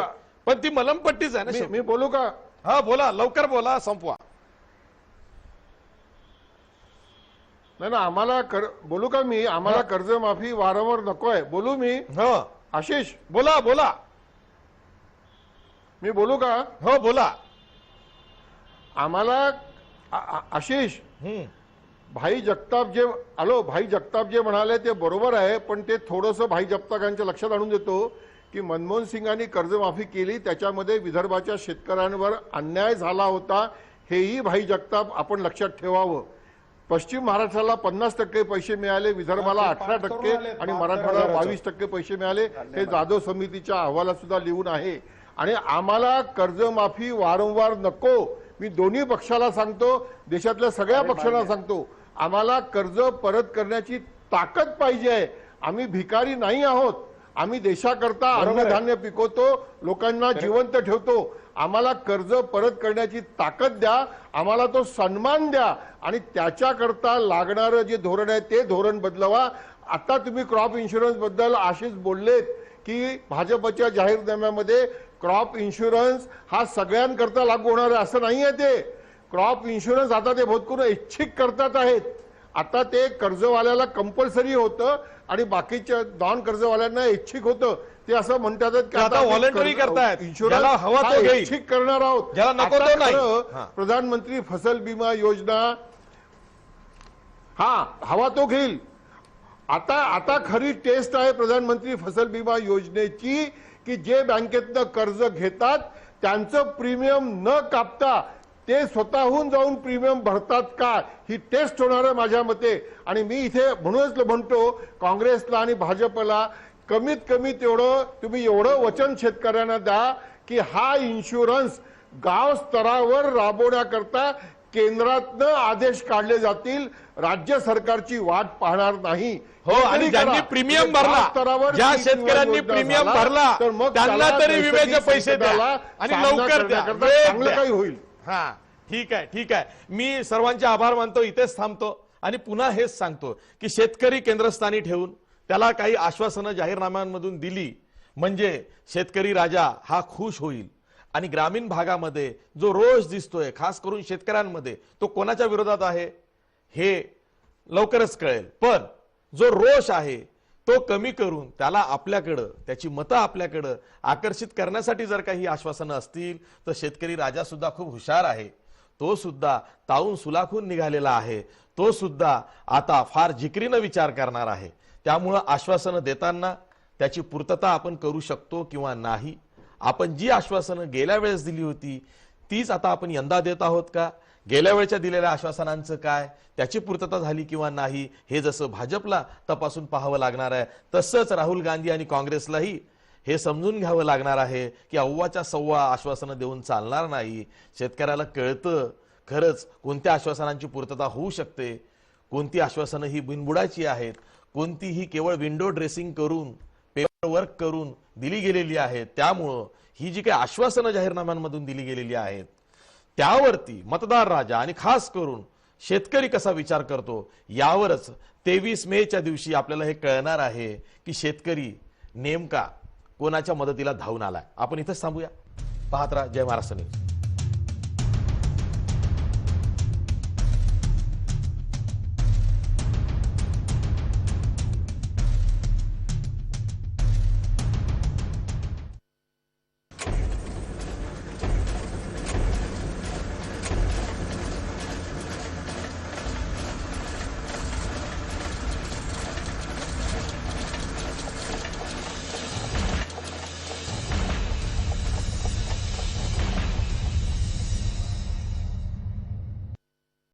Speaker 1: पण ती मलमपट्टीच आहे ना.
Speaker 2: मी बोलू का?
Speaker 1: हा बोला, लवकर बोला, संपवा.
Speaker 2: नाही ना, आम्हाला बोलू का मी? आम्हाला कर्जमाफी वारंवार नकोय. बोलू मी?
Speaker 1: हो
Speaker 2: आशिष
Speaker 1: बोला.
Speaker 2: मी बोलू का?
Speaker 1: हो बोला.
Speaker 2: आम्हाला आशिष भाई जगताप जे म्हणाले ते बरोबर आहे, पण ते थोडंसं भाई जगताप यांच्या लक्षात आणून देतो की मनमोहन सिंगांनी कर्जमाफी केली, त्याच्यामध्ये विदर्भाच्या शेतकऱ्यांवर अन्याय झाला होता, हेही भाई जगताप आपण लक्षात ठेवावं. पश्चिम महाराष्ट्राला 50% पैसे मिळाले, विदर्भाला
Speaker 3: हा, ते
Speaker 2: 18%
Speaker 3: करून आले,
Speaker 2: आणि
Speaker 3: 5
Speaker 2: मराठवाड्याला
Speaker 3: हजाराचं.
Speaker 2: 22% पैसे मिळाले. हे जाधव समितीच्या अहवालात सुद्धा लिहून आहे. आणि आम्हाला कर्जमाफी वारंवार नको. मी दोन्ही पक्षाला सांगतो, देशातल्या सगळ्या पक्षांना सांगतो, आम्हाला कर्ज परत करण्याची ताकद पाहिजे आहे. आम्ही भिकारी नाही आहोत. आम्ही देशाकरता
Speaker 3: बरोबर आहे.
Speaker 2: अन्नधान्य पिकवतो, लोकांना जिवंत ठेवतो. आम्हाला कर्ज परत करण्याची ताकद द्या, आम्हाला तो सन्मान द्या आणि त्याच्याकरता लागणारं जे धोरण आहे ते धोरण बदलवा. आता तुम्ही क्रॉप इन्शुरन्स बद्दल आशिष बोललेत की भाजपच्या जाहीरनाम्यामध्ये क्रॉप इन्शुरन्स हा सगळ्यांकरता लागू होणार आहे, असं नाही आहे. ते क्रॉप इन्शुरन्स आता ते भोतकरून ऐच्छिक करतात आहेत. आता ते कर्जवाल्याला कंपल्सरी होतं आणि बाकीच्या नॉन कर्जवाल्यांना ऐच्छिक होतं. ते असं म्हणतात की
Speaker 1: आता
Speaker 2: ते
Speaker 1: voluntary करतायत.
Speaker 2: इन्शुरन्स
Speaker 1: ज्याला हवा
Speaker 2: हा
Speaker 1: तो घेईल.
Speaker 2: ऐच्छिक करणार आहोत.
Speaker 1: ज्याला नको
Speaker 2: आता
Speaker 1: तो नाही.
Speaker 2: खरं
Speaker 1: हा.
Speaker 2: प्रधानमंत्री फसल बीमा योजना हा हवा तो घेईल. आता खरी टेस्ट आहे प्रधानमंत्री फसल बीमा योजनेची की जे बँकेतनं कर्ज घेतात त्यांचं प्रीमियम न कापता ते स्वतःहून जाऊन प्रीमियम भरतात का, ही टेस्ट होणार आहे माझ्या मते. आणि मी इथे म्हणूनच म्हणतो काँग्रेसला आणि भाजपला कमीत कमी तेवढं तुम्ही एवढं वचन शेतकऱ्यांना द्या की हा इन्शुरन्स गाव स्तरावर राबवण्याकरता केंद्रातनं आदेश काढले जातील. राज्य सरकारची वाट पाहणार नाही.
Speaker 1: हो, आणि ज्यांनी प्रीमियम भरला, ज्या शेतकऱ्यांनी प्रीमियम भरला त्यांना तरी विम्याचे पैसे द्या आणि लवकर द्या, वेळ
Speaker 2: चांगलं
Speaker 1: द्या.
Speaker 2: काही होईल.
Speaker 1: हा, ठीक आहे, ठीक आहे. मी सर्वांचे आभार मानतो, इथेच थांबतो आणि पुन्हा हेच सांगतो की शेतकरी केंद्रस्थानी ठेवून त्याला काही आश्वासनं जाहीरनाम्यांमधून दिली म्हणजे शेतकरी राजा हा खुश होईल. आणि ग्रामीण भागामध्ये जो रोष दिसतोय खास करून शेतकऱ्यांमध्ये, तो कोणाच्या विरोधात आहे हे लवकरच कळेल. पण जो रोष आहे तो कमी करून त्याला आपल्याकडं, त्याची मतं आपल्याकडं आकर्षित करण्यासाठी जर काही आश्वासनं असतील तर शेतकरी राजा सुद्धा खूप हुशार आहे. तो सुद्धा तावून सुलाखून निघालेला आहे. तो सुद्धा आता फार जिकरीनं विचार करणार आहे. त्यामुळं आश्वासनं देताना त्याची पूर्तता आपण करू शकतो किंवा नाही. आपण जी आश्वासनं गेल्या वेळेस दिली होती तीच आता आपण यंदा देत आहोत का, गेल्या वेळेच्या दिलेल्या आश्वासनांचं काय, त्याची पूर्तता झाली किंवा नाही, हे जसं भाजपला तपासून पाहावं लागणार आहे तसंच राहुल गांधी आणि काँग्रेसलाही हे समजून घ्यावं लागणार आहे की अव्वाच्या सव्वा आश्वासनं देऊन चालणार नाही. शेतकऱ्याला कळतं खरंच कोणत्या आश्वासनांची पूर्तता होऊ शकते, कोणती आश्वासनं ही बिनबुडाची आहेत, कोणती ही केवळ विंडो ड्रेसिंग करून पेपर वर्क करून दिली गेलेली आहेत. त्यामुळं ही जी काही आश्वासनं जाहीरनाम्यांमधून दिली गेलेली आहेत त्यावरती मतदार राजा आणि खास करून शेतकरी कसा विचार करतो यावरच 23 मेच्या दिवशी आपल्याला हे कळणार आहे की शेतकरी नेमका कोणाच्या मदतीला धावून आलाय. आपण इथंच थांबूया. पाहत राहा जय महाराष्ट्र न्यूज.